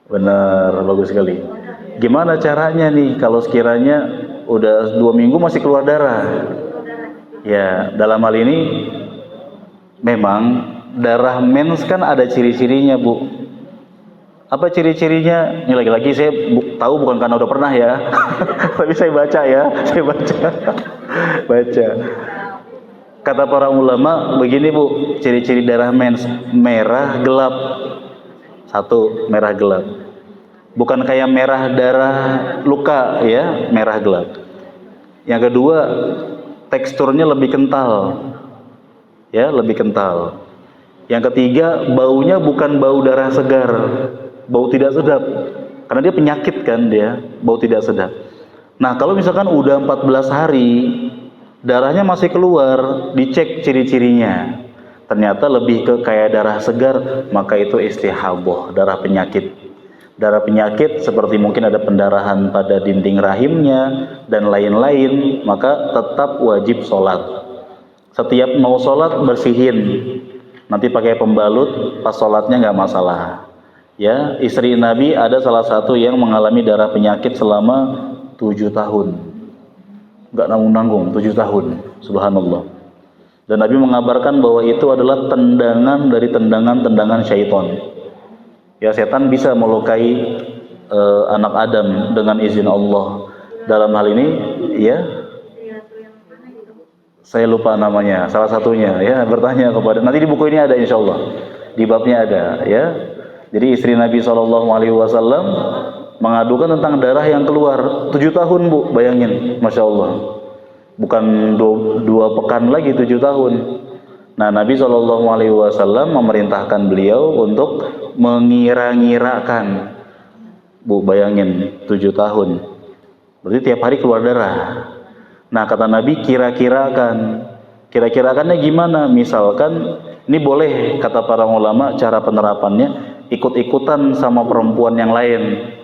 Benar, bagus sekali. Gimana caranya nih kalau sekiranya udah 2 minggu masih keluar darah? Ya, dalam hal ini memang darah mens kan ada ciri-cirinya, Bu. Apa ciri-cirinya? Ini lagi-lagi saya tahu bukan karena udah pernah ya. Tapi saya baca ya, saya baca. Kata para ulama begini, Bu, ciri-ciri darah mens: merah gelap. 1, merah gelap. Bukan kayak merah darah luka ya, merah gelap. Yang kedua, teksturnya lebih kental. Ya, lebih kental. Yang ketiga, baunya bukan bau darah segar, bau tidak sedap. Karena dia penyakit kan dia, bau tidak sedap. Nah, kalau misalkan udah 14 hari, darahnya masih keluar, dicek ciri-cirinya. Ternyata lebih ke kayak darah segar, maka itu istihabah, darah penyakit. Darah penyakit seperti mungkin ada pendarahan pada dinding rahimnya dan lain-lain, maka tetap wajib sholat. Setiap mau sholat bersihin, nanti pakai pembalut, pas sholatnya nggak masalah. Ya, istri Nabi ada salah satu yang mengalami darah penyakit selama 7 tahun, nggak nanggung-nanggung, 7 tahun, subhanallah. Dan Nabi mengabarkan bahwa itu adalah tendangan dari tendangan-tendangan syaitan. Ya, setan bisa melukai anak Adam dengan izin Allah. Dalam hal ini, ya, saya lupa namanya, salah satunya, ya, bertanya kepada, nanti di buku ini ada insya Allah, di babnya ada, ya. Jadi istri Nabi SAW mengadukan tentang darah yang keluar 7 tahun, Bu, bayangin, Masya Allah. Bukan 2 pekan lagi, 7 tahun. Nah, Nabi SAW memerintahkan beliau untuk mengira-ngirakan. Bu, bayangin 7 tahun. Berarti tiap hari keluar darah. Nah, kata Nabi kira-kirakan. Kira-kirakannya gimana? Misalkan, ini boleh kata para ulama cara penerapannya ikut-ikutan sama perempuan yang lain.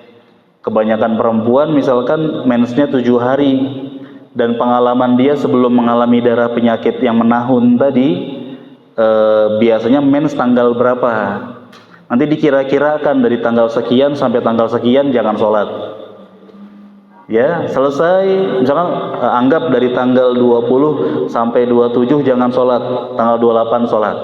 Kebanyakan perempuan misalkan mensnya 7 hari dan pengalaman dia sebelum mengalami darah penyakit yang menahun tadi, biasanya mens tanggal berapa, nanti dikira-kirakan dari tanggal sekian sampai tanggal sekian jangan sholat. Ya, selesai misalkan anggap dari tanggal 20 sampai 27 jangan sholat, tanggal 28 sholat.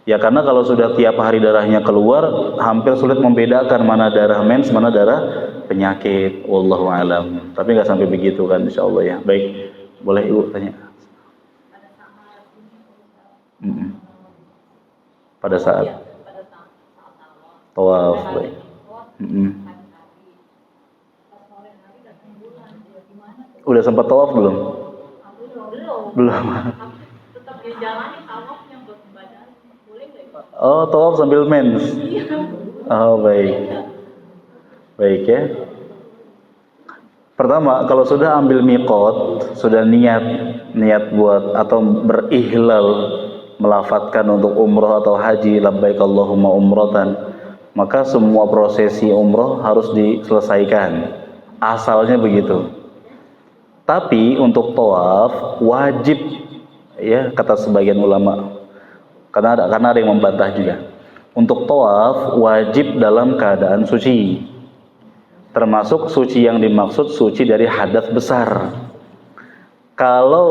Ya, karena kalau sudah tiap hari darahnya keluar, hampir sulit membedakan mana darah mens, mana darah penyakit. Wallahu alam. Tapi nggak sampai begitu kan, insya Allah ya. Baik, boleh Ibu tanya. Pada saat tawaf, baik. Udah sempat tawaf belum? Belum. Tetap dijalani tawaf yang buat badan. Boleh nggak? Oh, tawaf sambil mens. Oh, baik. Baik ya. Pertama, kalau sudah ambil miqat, sudah niat buat atau berihlal melafatkan untuk umroh atau haji, labbaik Allahumma umratan, maka semua prosesi umroh harus diselesaikan. Asalnya begitu. Tapi untuk tawaf wajib, ya, kata sebagian ulama. Karena ada yang membantah juga. Untuk tawaf wajib dalam keadaan suci. Termasuk suci yang dimaksud suci dari hadas besar. Kalau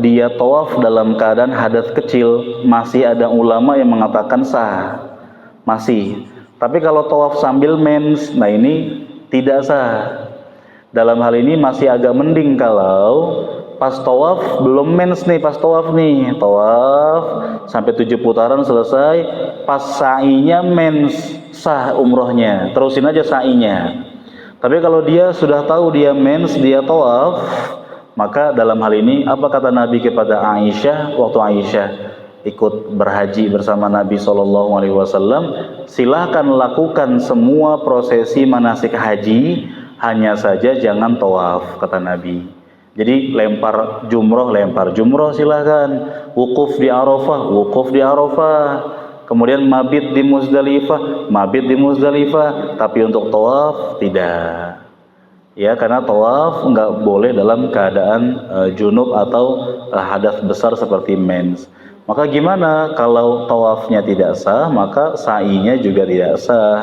dia tawaf dalam keadaan hadas kecil, masih ada ulama yang mengatakan sah. Masih. Tapi kalau tawaf sambil mens, nah ini tidak sah. Dalam hal ini masih agak mending kalau pas tawaf belum mens nih, pas tawaf nih, tawaf sampai 7 putaran selesai, pas sa'inya mens, sah umrohnya, terusin aja sa'inya. Tapi kalau dia sudah tahu dia mens, dia tawaf, maka dalam hal ini apa kata Nabi kepada Aisyah waktu Aisyah ikut berhaji bersama Nabi SAW? Silahkan lakukan semua prosesi manasik haji, hanya saja jangan tawaf, kata Nabi. Jadi lempar jumroh silahkan, wukuf di Arafah, kemudian mabit di Muzdalifah, tapi untuk tawaf tidak. Ya, karena tawaf nggak boleh dalam keadaan junub atau hadas besar seperti mens. Maka gimana kalau tawafnya tidak sah, maka sa'inya juga tidak sah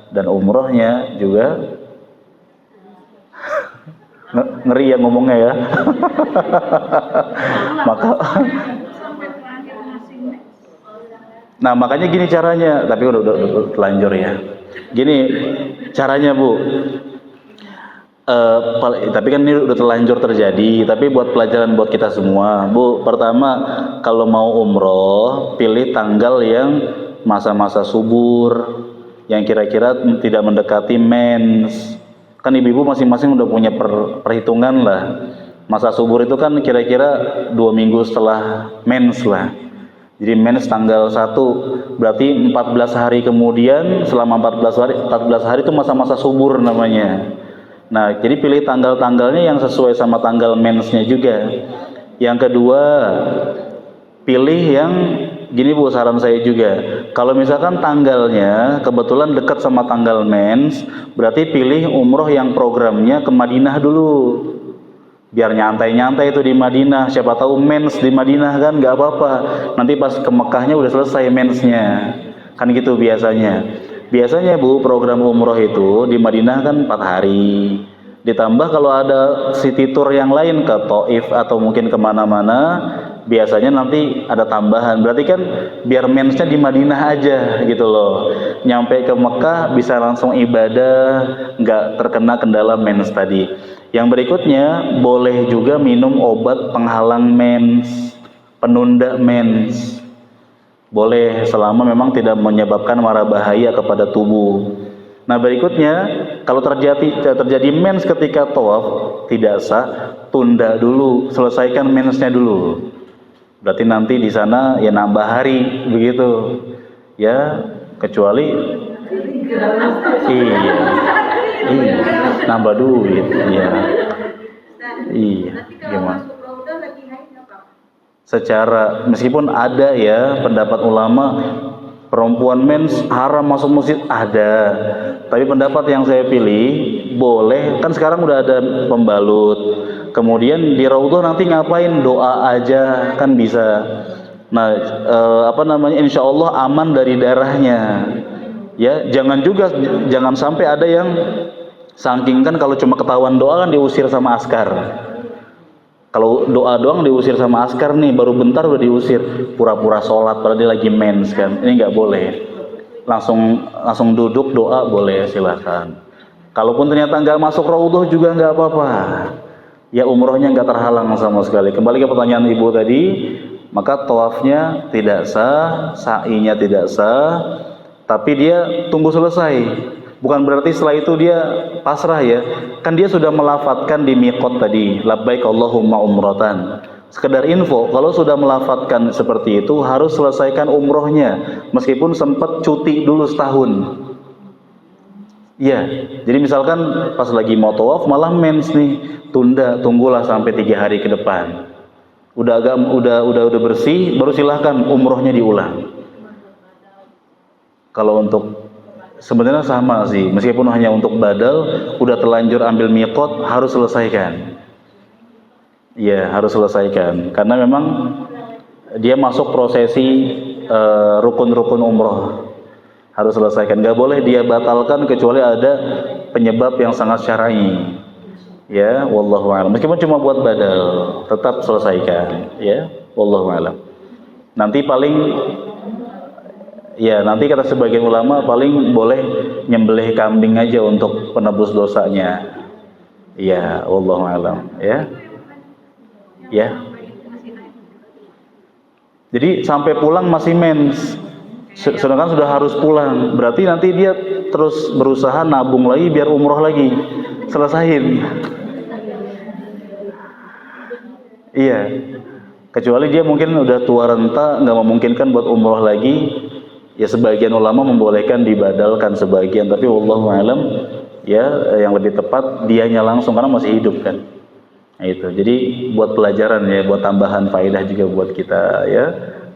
dan umrohnya juga ngeri ya ngomongnya ya. Nah makanya gini caranya, tapi udah telanjur ya. Gini caranya Bu. Tapi kan ini udah terlanjur terjadi, tapi buat pelajaran buat kita semua Bu. Pertama, kalau mau umroh pilih tanggal yang masa-masa subur, yang kira-kira tidak mendekati mens. Kan ibu-ibu masing-masing udah punya perhitungan lah. Masa subur itu kan kira-kira 2 minggu setelah mens lah. Jadi mens tanggal 1, berarti 14 hari kemudian, selama 14 hari itu masa-masa subur namanya. Nah, jadi pilih tanggal-tanggalnya yang sesuai sama tanggal mensnya juga. Yang kedua, pilih yang gini Bu, saran saya juga. Kalau misalkan tanggalnya kebetulan dekat sama tanggal mens, berarti pilih umroh yang programnya ke Madinah dulu. Biar nyantai-nyantai itu di Madinah. Siapa tahu mens di Madinah kan nggak apa-apa. Nanti pas ke Mekahnya udah selesai mensnya. Kan gitu biasanya. Biasanya Bu, program umroh itu di Madinah kan 4 hari. Ditambah kalau ada city tour yang lain ke Taif atau mungkin kemana-mana, biasanya nanti ada tambahan. Berarti kan biar mensnya di Madinah aja gitu loh. Nyampe ke Mekah bisa langsung ibadah, nggak terkena kendala mens tadi. Yang berikutnya, boleh juga minum obat penghalang mens, penunda mens. Boleh selama memang tidak menyebabkan mara bahaya kepada tubuh. Nah berikutnya, kalau terjadi mens ketika tawaf tidak sah, tunda dulu, selesaikan mensnya dulu. Berarti nanti di sana ya nambah hari begitu. Ya, kecuali iya, nambah duit, iya. Iya, gimana? Secara meskipun ada ya pendapat ulama perempuan mens haram masuk masjid, ada, tapi pendapat yang saya pilih boleh. Kan sekarang udah ada pembalut, kemudian di raudhah nanti ngapain, doa aja kan bisa. Nah insya Allah aman dari darahnya ya. Jangan sampai ada yang saking kan kalau cuma ketahuan doa kan diusir sama askar. Kalau doa doang diusir sama askar nih, baru bentar udah diusir, pura-pura sholat padahal dia lagi mens kan. Ini nggak boleh. Langsung duduk doa boleh, silakan. Kalaupun ternyata nggak masuk raudhah juga nggak apa-apa. Ya umrohnya nggak terhalang sama sekali. Kembali ke pertanyaan ibu tadi, maka tawafnya tidak sah, sa'inya tidak sah, tapi dia tunggu selesai. Bukan berarti setelah itu dia pasrah ya. Kan dia sudah melafatkan di miqat tadi, labbaik Allahumma umratan. Sekedar info, kalau sudah melafatkan seperti itu harus selesaikan umrohnya, meskipun sempat cuti dulu setahun. Ya, jadi misalkan pas lagi mau tawaf malah mens nih, tunggulah sampai 3 hari ke depan. Udah bersih, baru silahkan umrohnya diulang. Kalau untuk sebenarnya sama sih, meskipun hanya untuk badal, udah terlanjur ambil miqat harus selesaikan. Ya, harus selesaikan karena memang dia masuk prosesi rukun-rukun umroh. Harus selesaikan, nggak boleh dia batalkan kecuali ada penyebab yang sangat syar'i. Ya, wallahu a'lam. Meskipun cuma buat badal, tetap selesaikan. Ya, wallahu a'lam. Nanti kata sebagian ulama paling boleh nyembelih kambing aja untuk penebus dosanya. Ya, wallahu a'lam. Ya. Ya. Jadi sampai pulang masih mens. Sedangkan sudah harus pulang. Berarti nanti dia terus berusaha nabung lagi biar umroh lagi. Selesain. Iya. Kecuali dia mungkin udah tua renta, nggak memungkinkan buat umroh lagi. Ya sebagian ulama membolehkan dibadalkan sebagian, tapi wallahu alam ya yang lebih tepat dianya langsung karena masih hidup kan. Nah, itu. Jadi buat pelajaran ya, buat tambahan faedah juga buat kita ya.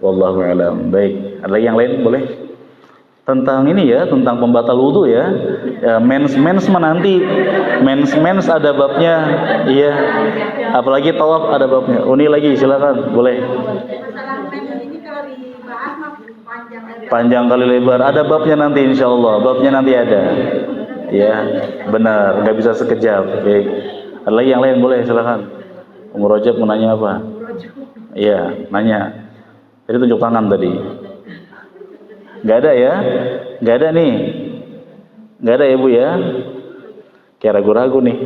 Wallahu alam. Baik. Ada lagi yang lain boleh? Tentang ini ya, tentang pembatal wudu ya. Mens menanti. Mens ada babnya. Iya. Apalagi tawaf ada babnya. Uni lagi silakan, boleh. Masalah mens ini kalau dibahas panjang kali lebar. Ada babnya nanti insyaallah. Babnya nanti ada. Ya, benar. Nggak bisa sekejap. Baik. Ada lagi yang lain boleh silakan. Rajab mau nanya apa? Iya, nanya. Jadi tunjuk tangan tadi. Nggak ada ya? Nggak ada nih. Nggak ada ya Bu ya? Kayak ragu-ragu nih.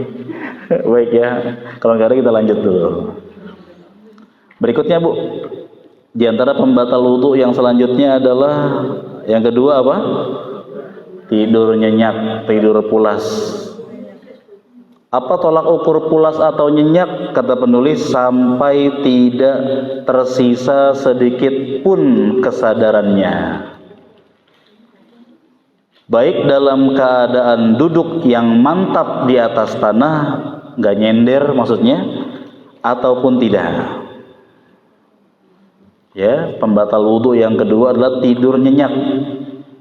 Baik ya. Kalau nggak ada kita lanjut dulu. Berikutnya Bu. Di antara pembatal wudu yang selanjutnya adalah yang kedua apa? Tidur nyenyak, tidur pulas. Apa tolak ukur pulas atau nyenyak? Kata penulis, sampai tidak tersisa sedikit pun kesadarannya. Baik dalam keadaan duduk yang mantap di atas tanah, nggak nyender maksudnya, ataupun tidak. Ya, pembatal wudu yang kedua adalah tidur nyenyak.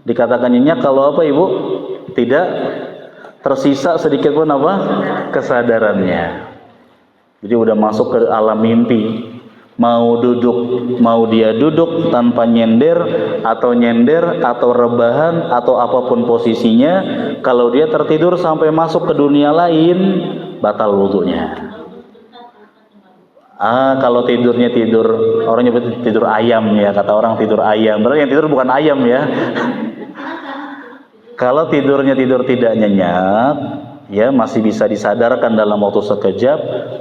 Dikatakan nyenyak kalau apa Ibu? Tidak tersisa sedikit pun apa? Kesadarannya. Jadi udah masuk ke alam mimpi. Mau dia duduk tanpa nyender atau rebahan atau apapun posisinya, kalau dia tertidur sampai masuk ke dunia lain, batal wudunya. Kalau tidurnya tidur, orang nyebut tidur ayam ya, kata orang tidur ayam. Berarti yang tidur bukan ayam ya. Kalau tidurnya tidur tidak nyenyak, ya masih bisa disadarkan dalam waktu sekejap,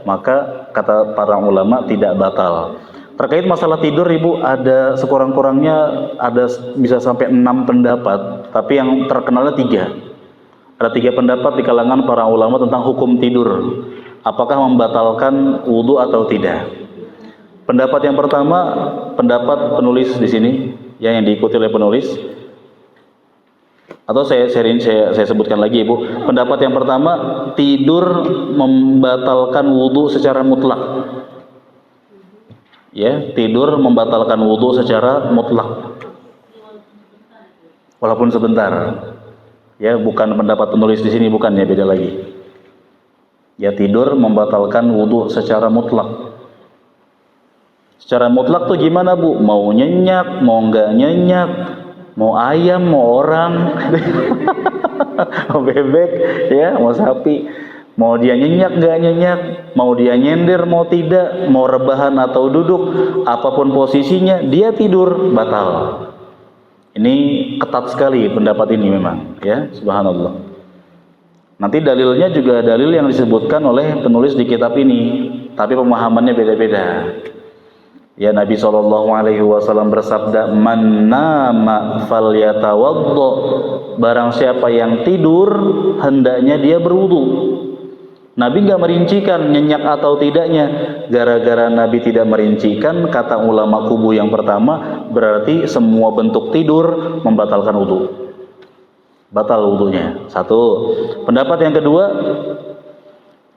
maka kata para ulama tidak batal. Terkait masalah tidur Ibu, ada sekurang-kurangnya ada bisa sampai 6 pendapat, tapi yang terkenalnya 3. Ada 3 pendapat di kalangan para ulama tentang hukum tidur. Apakah membatalkan wudu atau tidak? Pendapat yang pertama, pendapat penulis di sini, yang diikuti oleh penulis. Atau saya sebutkan lagi Ibu. Pendapat yang pertama, tidur membatalkan wudu secara mutlak. Ya, tidur membatalkan wudu secara mutlak. Walaupun sebentar. Ya, bukan pendapat penulis di sini, bukan ya, beda lagi. Ya, tidur membatalkan wudu secara mutlak. Secara mutlak tuh gimana Bu? Mau nyenyak, mau nggak nyenyak, mau ayam, mau orang, mau bebek, ya, mau sapi, mau dia nyenyak nggak nyenyak, mau dia nyender mau tidak, mau rebahan atau duduk, apapun posisinya, dia tidur batal. Ini ketat sekali pendapat ini memang, ya, subhanallah. Nanti dalilnya juga dalil yang disebutkan oleh penulis di kitab ini, tapi pemahamannya beda-beda. Ya, Nabi SAW bersabda, "Man nama falyatawaddo." Barang siapa yang tidur, hendaknya dia berwudu. Nabi nggak merincikan nyenyak atau tidaknya. Gara-gara Nabi tidak merincikan, kata ulama kubu yang pertama, berarti semua bentuk tidur membatalkan wudu. Batal wudunya. 1. Pendapat yang kedua,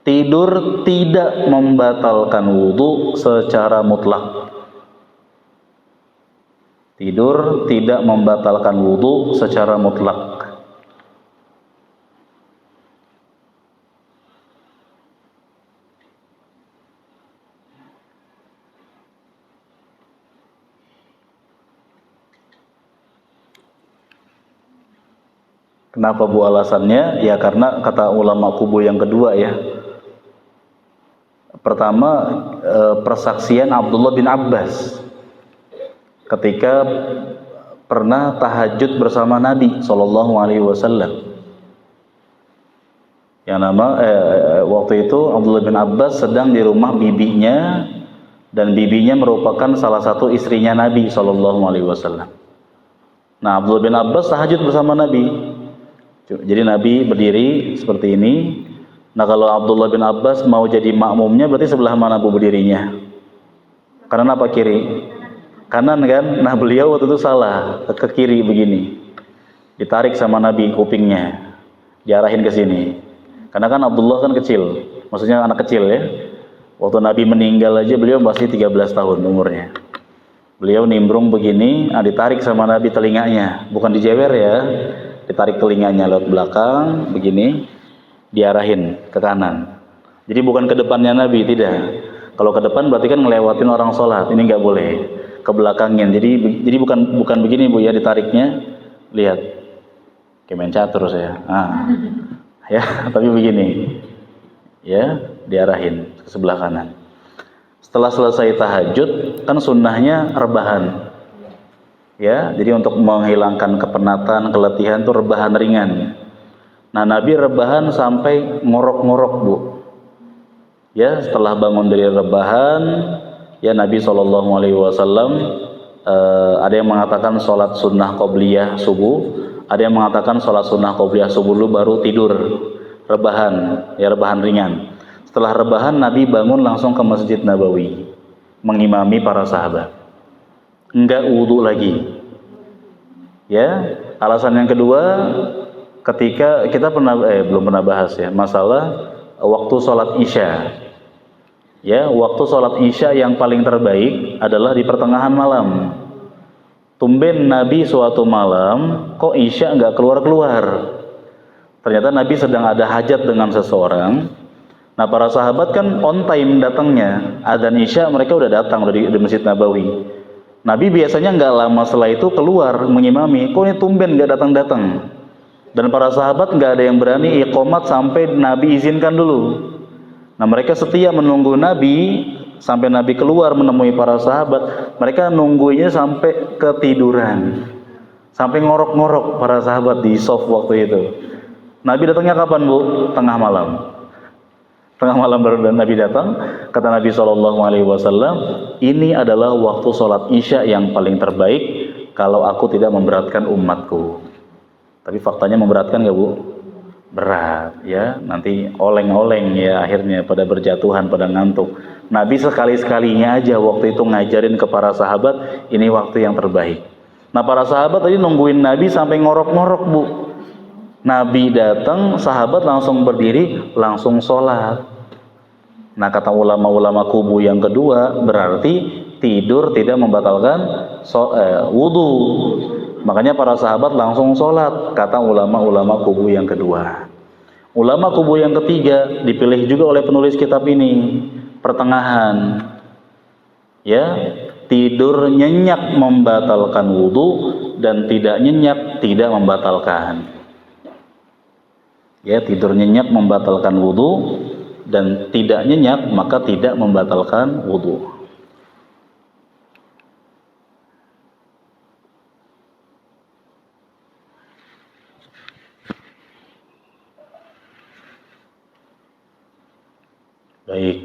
tidur tidak membatalkan wudu secara mutlak. Tidur tidak membatalkan wudu secara mutlak. Kenapa Bu alasannya? Ya karena kata ulama kubu yang kedua ya. Pertama, persaksian Abdullah bin Abbas ketika pernah tahajud bersama Nabi SAW. Yang waktu itu Abdullah bin Abbas sedang di rumah bibinya dan bibinya merupakan salah satu istrinya Nabi SAW. Nah, Abdullah bin Abbas tahajud bersama Nabi. Jadi Nabi berdiri seperti ini. Nah, kalau Abdullah bin Abbas mau jadi makmumnya berarti sebelah mana bu berdirinya? Kanan apa kiri? Kanan kan? Nah, beliau waktu itu salah, ke kiri begini. Ditarik sama Nabi kupingnya, diarahin ke sini. Karena kan Abdullah kan kecil, maksudnya anak kecil ya. Waktu Nabi meninggal aja beliau masih 13 tahun umurnya. Beliau nimbrung begini, ditarik sama Nabi telinganya, bukan dijewer ya, ditarik telinganya lewat belakang begini, diarahin ke kanan. Jadi bukan ke depannya Nabi, tidak. Kalau ke depan berarti kan ngelewatin orang sholat, ini nggak boleh. Ke belakangnya, jadi bukan begini bu ya, ditariknya, lihat, kayak main catur saya, ya, tapi begini, ya, diarahin ke sebelah kanan. Setelah selesai tahajud, kan sunnahnya rebahan, ya, jadi untuk menghilangkan kepenatan, keletihan itu rebahan ringan. Nah, Nabi rebahan sampai ngorok-ngorok bu, ya, setelah bangun dari rebahan, ya Nabi SAW ada yang mengatakan sholat sunnah qobliyah subuh, ada yang mengatakan sholat sunnah qobliyah subuh dulu baru tidur, rebahan, ya rebahan ringan. Setelah rebahan Nabi bangun langsung ke Masjid Nabawi mengimami para sahabat, enggak wudu lagi. Ya, alasan yang kedua, ketika kita belum pernah bahas ya masalah waktu sholat isya. Ya, waktu sholat isya yang paling terbaik adalah di pertengahan malam. Tumben Nabi suatu malam kok isya nggak keluar-keluar. Ternyata Nabi sedang ada hajat dengan seseorang. Nah, para sahabat kan on time datangnya. Adzan isya mereka udah datang di Masjid Nabawi. Nabi biasanya nggak lama setelah itu keluar mengimami. Kok ini tumben nggak datang-datang? Dan para sahabat nggak ada yang berani iqomat sampai Nabi izinkan dulu. Nah, mereka setia menunggu Nabi sampai Nabi keluar menemui para sahabat. Mereka nunggunya sampai ketiduran, sampai ngorok-ngorok para sahabat di soft waktu itu. Nabi datangnya kapan bu? Tengah malam. Tengah malam baru Nabi datang. Kata Nabi SAW, ini adalah waktu sholat isya yang paling terbaik kalau aku tidak memberatkan umatku. Tapi faktanya memberatkan nggak bu? Berat ya, nanti oleng-oleng ya akhirnya pada berjatuhan, pada ngantuk. Nabi sekali-sekalinya aja waktu itu ngajarin ke para sahabat, ini waktu yang terbaik. Nah, para sahabat tadi nungguin Nabi sampai ngorok-ngorok bu. Nabi datang, sahabat langsung berdiri, langsung sholat. Nah, kata ulama-ulama kubu yang kedua, berarti tidur tidak membatalkan wudu. Makanya para sahabat langsung sholat, kata ulama-ulama kubu yang kedua. Ulama kubu yang ketiga dipilih juga oleh penulis kitab ini, pertengahan. Ya, tidur nyenyak membatalkan wudu dan tidak nyenyak tidak membatalkan. Ya, tidur nyenyak membatalkan wudu dan tidak nyenyak maka tidak membatalkan wudu. Baik.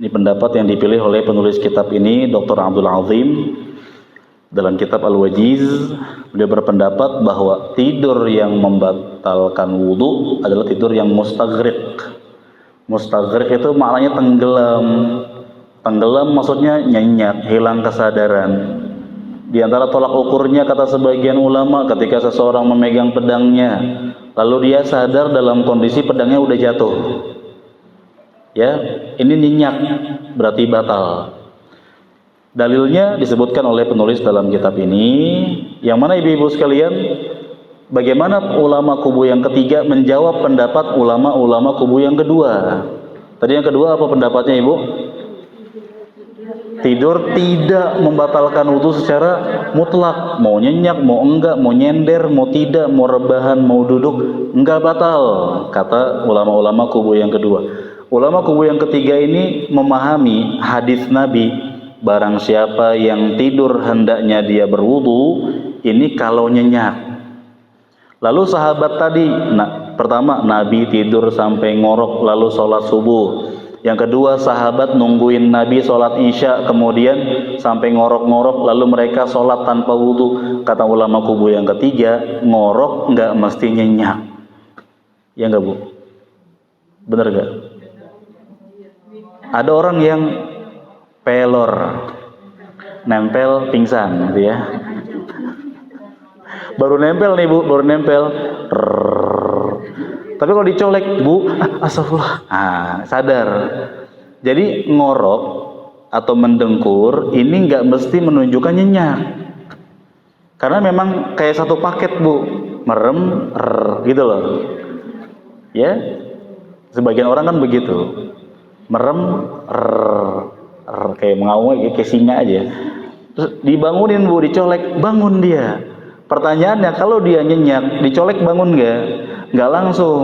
Ini pendapat yang dipilih oleh penulis kitab ini, Dr. Abdul Azim. Dalam kitab Al-Wajiz, beliau berpendapat bahwa tidur yang membatalkan wudu adalah tidur yang mustaghriq. Mustaghriq itu maknanya tenggelam. Tenggelam maksudnya nyenyak, hilang kesadaran. Di antara tolak ukurnya kata sebagian ulama, ketika seseorang memegang pedangnya, lalu dia sadar dalam kondisi pedangnya udah jatuh. Ya, ini nyenyak, berarti batal. Dalilnya disebutkan oleh penulis dalam kitab ini, yang mana ibu-ibu sekalian, bagaimana ulama kubu yang ketiga menjawab pendapat ulama-ulama kubu yang kedua. Tadi yang kedua apa pendapatnya ibu? Tidur tidak membatalkan wudu secara mutlak. Mau nyenyak, mau enggak, mau nyender, mau tidak, mau rebahan, mau duduk, enggak batal, kata ulama-ulama kubu yang kedua. Ulama kubu yang ketiga ini memahami hadis Nabi, barang siapa yang tidur hendaknya dia berwudu, ini kalau nyenyak. Lalu sahabat tadi, pertama Nabi tidur sampai ngorok lalu sholat subuh. Yang kedua, sahabat nungguin Nabi sholat isya, kemudian sampai ngorok-ngorok, lalu mereka sholat tanpa wudu. Kata ulama kubu yang ketiga, ngorok nggak mesti nyenyak. Ya nggak Bu? Bener nggak? Ada orang yang pelor, nempel pingsan, gitu ya. Baru nempel nih Bu, baru nempel. Tapi kalau dicolek, Bu, astagfirullah, sadar. Jadi ngorok atau mendengkur ini nggak mesti menunjukkan nyenyak. Karena memang kayak satu paket Bu, merem, gitu loh. Ya, sebagian orang kan begitu, merem, kayak mengaum, kayak singa aja. Terus dibangunin Bu, dicolek, bangun dia. Pertanyaannya, kalau dia nyenyak, dicolek bangun nggak? Nggak langsung.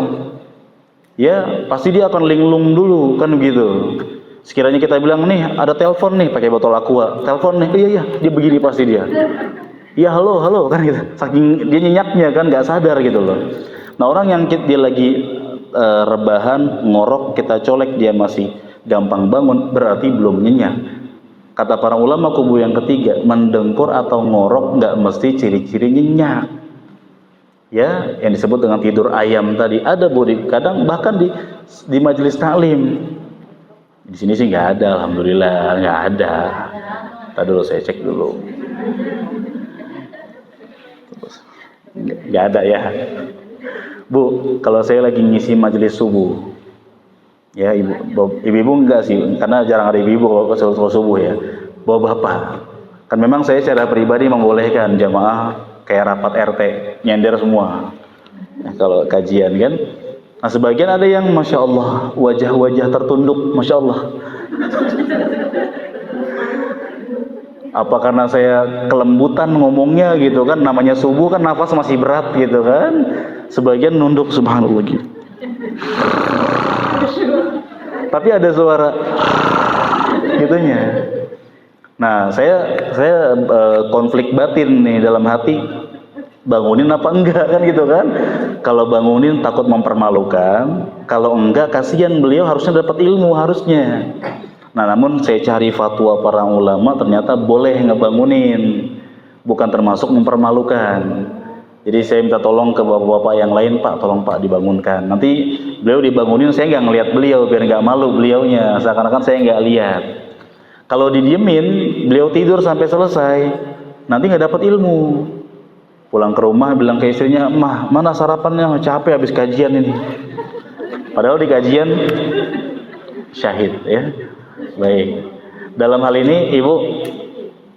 Ya, pasti dia akan linglung dulu, kan begitu. Sekiranya kita bilang, nih ada telepon nih, pakai botol aqua, telepon nih, iya, dia begini pasti dia. Iya, halo, kan gitu. Saking dia nyenyaknya kan, nggak sadar gitu loh. Nah, orang yang dia lagi rebahan, ngorok, kita colek, dia masih gampang bangun, berarti belum nyenyak. Kata para ulama kubu yang ketiga, mendengkur atau ngorok nggak mesti ciri-ciri nyenyak. Ya, yang disebut dengan tidur ayam tadi ada Bu, kadang bahkan di majelis taklim. Di sini sih nggak ada, alhamdulillah nggak ada. Tadi dulu saya cek dulu. Nggak ada ya. Bu, kalau saya lagi ngisi majelis subuh, ya ibu enggak sih, karena jarang ada ibu kalau subuh ya, bawa bapak. Kan memang saya secara pribadi membolehkan jamaah kayak rapat RT nyender semua. Nah, kalau kajian kan, nah sebagian ada yang masya Allah wajah-wajah tertunduk, masya Allah. Apa karena saya kelembutan ngomongnya gitu kan, namanya subuh kan nafas masih berat gitu kan, sebagian nunduk subhanallah gitu. Tapi ada suara gitunya. Nah, saya konflik batin nih dalam hati, bangunin apa enggak kan gitu kan. Kalau bangunin takut mempermalukan, kalau enggak kasihan beliau harusnya dapat ilmu harusnya. Nah, namun saya cari fatwa para ulama ternyata boleh ngebangunin, bukan termasuk mempermalukan. Jadi saya minta tolong ke bapak-bapak yang lain, Pak, tolong Pak dibangunkan. Nanti beliau dibangunin, saya nggak ngelihat beliau biar nggak malu beliaunya, seakan-akan saya nggak lihat. Kalau didiemin, beliau tidur sampai selesai, nanti nggak dapat ilmu. Pulang ke rumah bilang ke istrinya, "Mah, mana sarapannya? Capek habis kajian ini." Padahal di kajian syahid ya. Baik. Dalam hal ini Ibu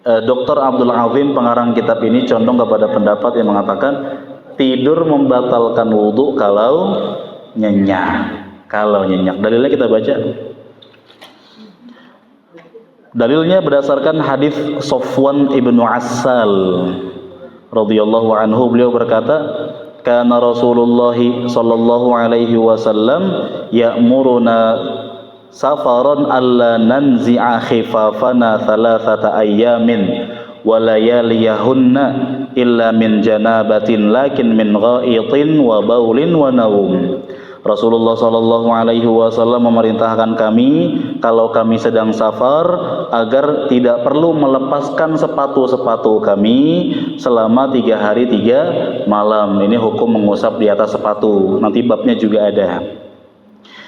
Dr. Abdul Azim pengarang kitab ini condong kepada pendapat yang mengatakan tidur membatalkan wudhu kalau nyenyak. Dalilnya kita baca. Dalilnya berdasarkan hadis Sofwan ibnu Assal radhiyallahu anhu, beliau berkata, "Kana Rasulullah sallallahu alaihi wasallam ya'muruna safaran alla nanzi'a khifafana thalathata ayyamin wa layaliyahunna illa min janabatin lakin min ghaitin wa baulin wa naum." Rasulullah sallallahu alaihi wasallam memerintahkan kami kalau kami sedang safar agar tidak perlu melepaskan sepatu-sepatu kami selama 3 hari 3 malam. Ini hukum mengusap di atas sepatu. Nanti babnya juga ada.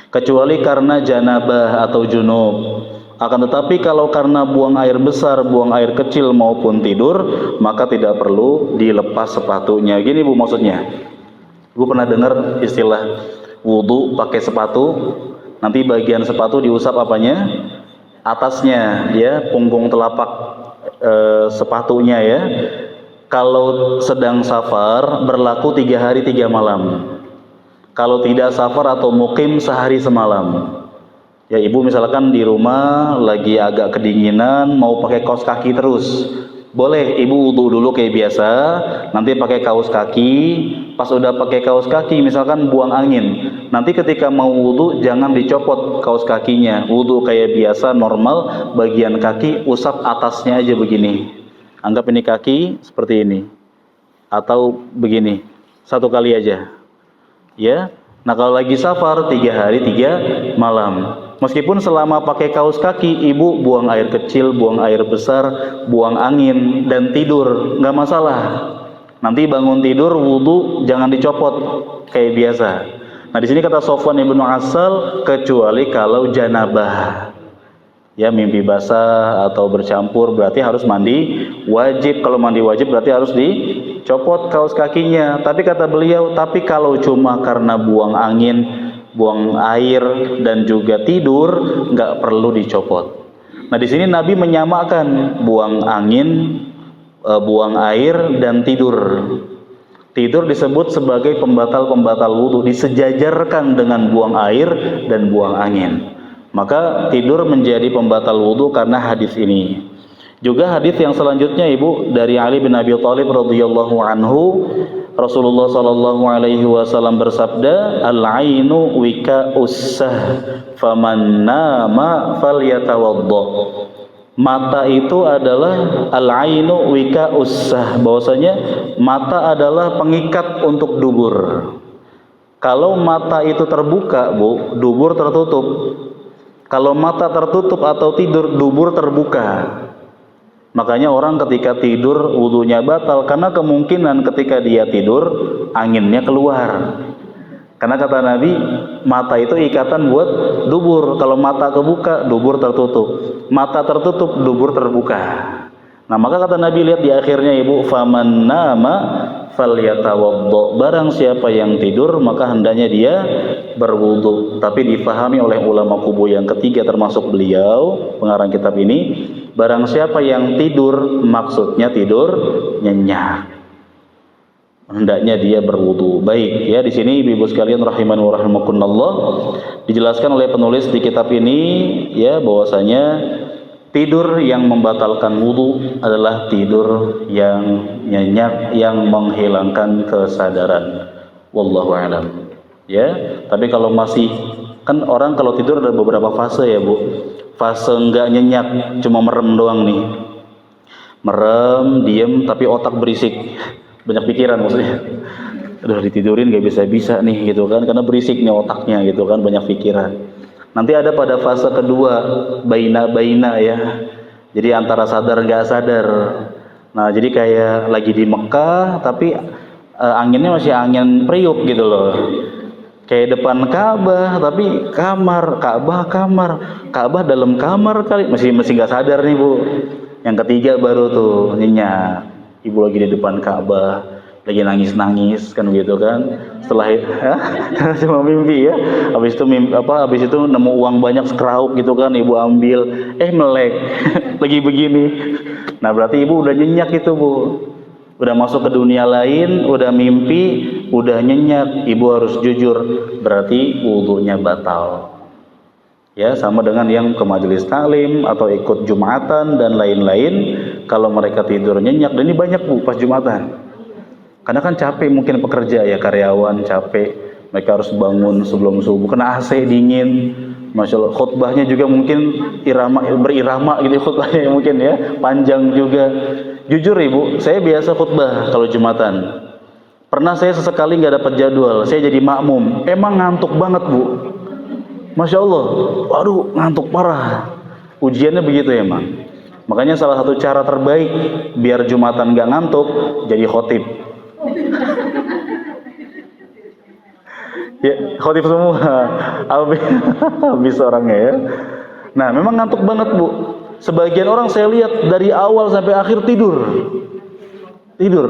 Kecuali karena janabah atau junub. Akan tetapi kalau karena buang air besar, buang air kecil maupun tidur, maka tidak perlu dilepas sepatunya. Gini Bu maksudnya. Gue pernah dengar istilah wudu pakai sepatu, nanti bagian sepatu diusap apanya? Atasnya ya, punggung telapak sepatunya ya. Kalau sedang safar berlaku 3 hari 3 malam. Kalau tidak safar atau mukim sehari semalam. Ya ibu misalkan di rumah lagi agak kedinginan mau pakai kaos kaki terus, boleh ibu wudu dulu kayak biasa, nanti pakai kaos kaki. Pas udah pakai kaos kaki misalkan buang angin, nanti ketika mau wudu jangan dicopot kaos kakinya, wudu kayak biasa normal, bagian kaki usap atasnya aja begini. Anggap ini kaki seperti ini atau begini, 1 kali aja ya. Nah kalau lagi safar 3 hari 3 malam. Meskipun selama pakai kaos kaki, ibu buang air kecil, buang air besar, buang angin dan tidur, nggak masalah. Nanti bangun tidur wudu jangan dicopot kayak biasa. Nah di sini kata Sofwan ibnu Asal, kecuali kalau janabah. Ya mimpi basah atau bercampur berarti harus mandi wajib. Kalau mandi wajib berarti harus dicopot kaos kakinya. Tapi kata beliau, tapi kalau cuma karena buang angin, buang air dan juga tidur, nggak perlu dicopot. Nah di sini Nabi menyamakan buang angin, buang air dan tidur. Tidur disebut sebagai pembatal-pembatal wudu, disejajarkan dengan buang air dan buang angin. Maka tidur menjadi pembatal wudu karena hadis ini. Juga hadis yang selanjutnya Ibu dari Ali bin Abi Thalib radhiyallahu anhu, Rasulullah sallallahu alaihi wasallam bersabda, "Al-ainu wika'us sah, faman nama falyatawadda." Mata itu adalah al-ainu wika'us sah, bahwasanya mata adalah pengikat untuk dubur. Kalau mata itu terbuka, Bu, dubur tertutup. Kalau mata tertutup atau tidur, dubur terbuka. Makanya orang ketika tidur wudunya batal, karena kemungkinan ketika dia tidur anginnya keluar. Karena kata Nabi, mata itu ikatan buat dubur. Kalau mata kebuka, dubur tertutup. Mata tertutup, dubur terbuka. Nah maka kata Nabi, lihat di akhirnya Ibu, faman nama falyatawaddo. Barang siapa yang tidur maka hendaknya dia berwudu. Tapi difahami oleh ulama kubu yang ketiga termasuk beliau pengarang kitab ini, barang siapa yang tidur maksudnya tidur nyenyak, hendaknya dia berwudu. Baik ya, di sini ibu sekalian rahimani wa rahimakumullah, dijelaskan oleh penulis di kitab ini ya bahwasanya tidur yang membatalkan wudu adalah tidur yang nyenyak, yang menghilangkan kesadaran. Wallahu a'lam. Ya, tapi kalau masih, kan orang kalau tidur ada beberapa fase ya Bu. Fase enggak nyenyak, cuma merem doang nih. Merem, diem, tapi otak berisik, banyak pikiran maksudnya. Udah ditidurin gak bisa-bisa nih gitu kan, karena berisik nih otaknya gitu kan, banyak pikiran. Nanti ada pada fase kedua, baina-baina ya. Jadi antara sadar nggak sadar. Nah jadi kayak lagi di Mekah tapi anginnya masih angin periuk gitu loh. Kayak depan Ka'bah tapi kamar, Ka'bah dalam kamar kali, masih nggak sadar nih Bu. Yang ketiga baru tuh nyenyak. Ibu lagi di depan Ka'bah, lagi nangis kan begitu kan. Setelah cuma mimpi ya. Habis itu nemu uang banyak sekerauk gitu kan, ibu ambil, melek. Lagi begini. Nah, berarti ibu udah nyenyak itu, Bu. Udah masuk ke dunia lain, udah mimpi, udah nyenyak. Ibu harus jujur, berarti wudunya batal. Ya, sama dengan yang ke majelis taklim atau ikut Jumatan dan lain-lain, kalau mereka tidur nyenyak, dan ini banyak Bu pas Jumatan. Karena kan capek mungkin pekerja ya, karyawan capek, mereka harus bangun sebelum subuh, kena AC dingin, Masya Allah. Khutbahnya juga mungkin berirama gitu khutbahnya mungkin ya, panjang juga. Jujur Ibu, saya biasa khutbah kalau Jumatan. Pernah saya sesekali nggak dapat jadwal, saya jadi makmum, emang ngantuk banget Bu. Masya Allah, waduh ngantuk parah. Ujiannya begitu emang. Makanya salah satu cara terbaik biar Jumatan nggak ngantuk, jadi khotib. Ya, khotib semua. Habis orangnya ya. Nah, memang ngantuk banget Bu. Sebagian orang saya lihat dari awal sampai akhir tidur.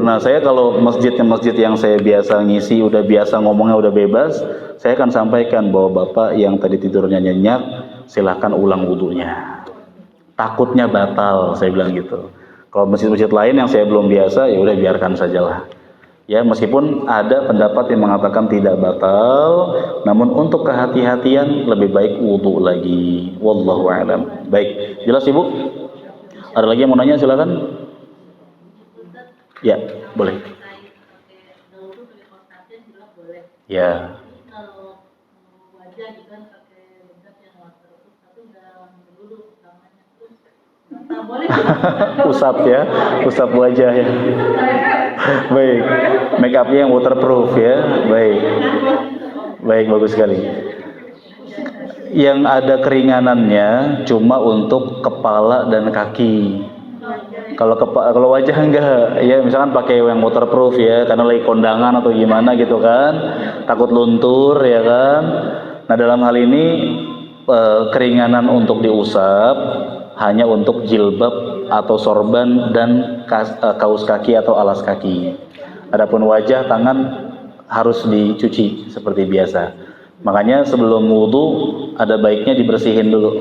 Nah saya kalau masjid yang saya biasa ngisi, udah biasa ngomongnya udah bebas, saya akan sampaikan bahwa Bapak yang tadi tidurnya nyenyak, silahkan ulang wudunya. Takutnya batal, saya bilang gitu. Kalau masjid-masjid lain yang saya belum biasa, ya udah biarkan sajalah. Ya, meskipun ada pendapat yang mengatakan tidak batal, namun untuk kehati-hatian lebih baik wudu lagi. Wallahu a'lam. Baik, jelas Ibu? Ada lagi yang mau nanya, silakan. Ya, boleh. Ya. Kalau wajah gitu kan pakai bedak yang waterproof, tapi udah dulu namanya tuh nggak boleh. Usap wajah ya. Baik, make upnya yang waterproof ya. Baik. Baik, bagus sekali. Yang ada keringanannya cuma untuk kepala dan kaki. Kalau wajah enggak, ya misalkan pakai yang waterproof ya, karena lagi kondangan atau gimana gitu kan, takut luntur ya kan. Nah dalam hal ini keringanan untuk diusap hanya untuk jilbab atau sorban dan kaus kaki atau alas kaki. Adapun wajah, tangan harus dicuci seperti biasa. Makanya sebelum wudu ada baiknya dibersihin dulu,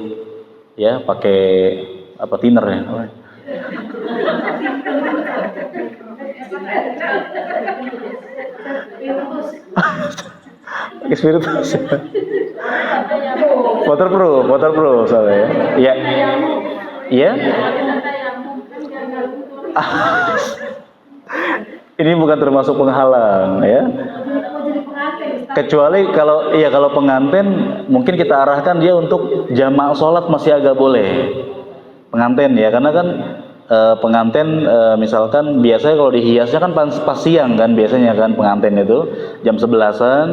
ya pakai apa thinner ya. Spiritus. Waterproof soalnya. Ya. Iya. Ini bukan termasuk penghalang ya. Kecuali kalau pengantin mungkin kita arahkan dia untuk jamak sholat masih agak boleh. Pengantin ya, karena kan pengantin misalkan biasanya kalau dihiasnya kan pas siang kan biasanya kan pengantin itu jam 11-an.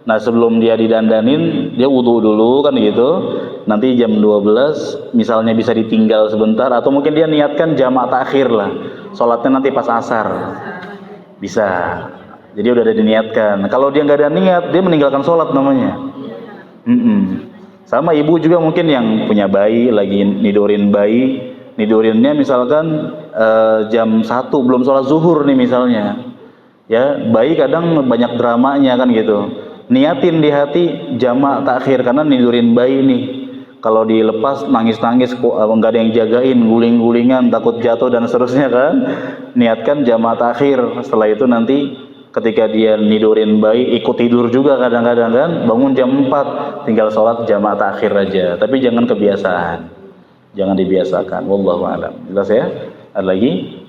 Nah sebelum dia didandanin dia wudu dulu kan gitu. Nanti jam 12 misalnya bisa ditinggal sebentar, atau mungkin dia niatkan jamak takhir lah, sholatnya nanti pas asar bisa. Jadi udah ada diniatkan. Kalau dia nggak ada niat, dia meninggalkan sholat namanya. Sama ibu juga mungkin yang punya bayi, lagi nidurin bayi, nidurinnya misalkan jam 1 belum sholat zuhur nih misalnya. Ya, bayi kadang banyak dramanya kan gitu. Niatin di hati jamak takhir karena nidurin bayi nih. Kalau dilepas nangis-nangis, nggak ada yang jagain, guling-gulingan, takut jatuh dan seterusnya kan. Niatkan jamak takhir. Setelah itu nanti ketika dia nidurin bayi ikut tidur juga kadang-kadang kan, bangun jam 4 tinggal sholat jamak takhir aja. Tapi jangan kebiasaan, jangan dibiasakan. Wallahu a'lam. Jelas ya? Ada lagi?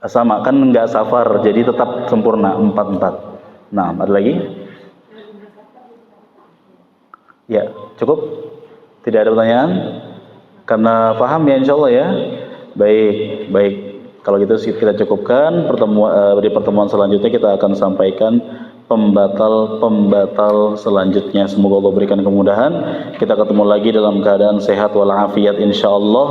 Sama kan nggak safar, jadi tetap sempurna 4-4. Nah, ada lagi? Ya, cukup? Tidak ada pertanyaan? Karena paham ya insya Allah ya. Baik. Kalau gitu kita cukupkan. Di pertemuan selanjutnya kita akan sampaikan pembatal selanjutnya. Semoga Allah berikan kemudahan. Kita ketemu lagi dalam keadaan sehat walafiat insyaallah.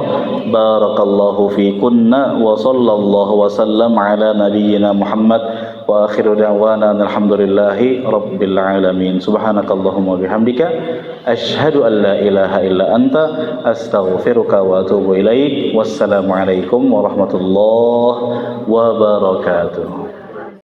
Barakallahu fikunna wa sallallahu wa sallam ala nabiyyina Muhammad wa akhiru da'wana alhamdulillahi rabbil alamin. Subhanakallahumma bihamdika asyhadu an la ilaha illa anta astaghfiruka wa atubu ilaik. Wassalamu alaikum warahmatullahi wabarakatuh.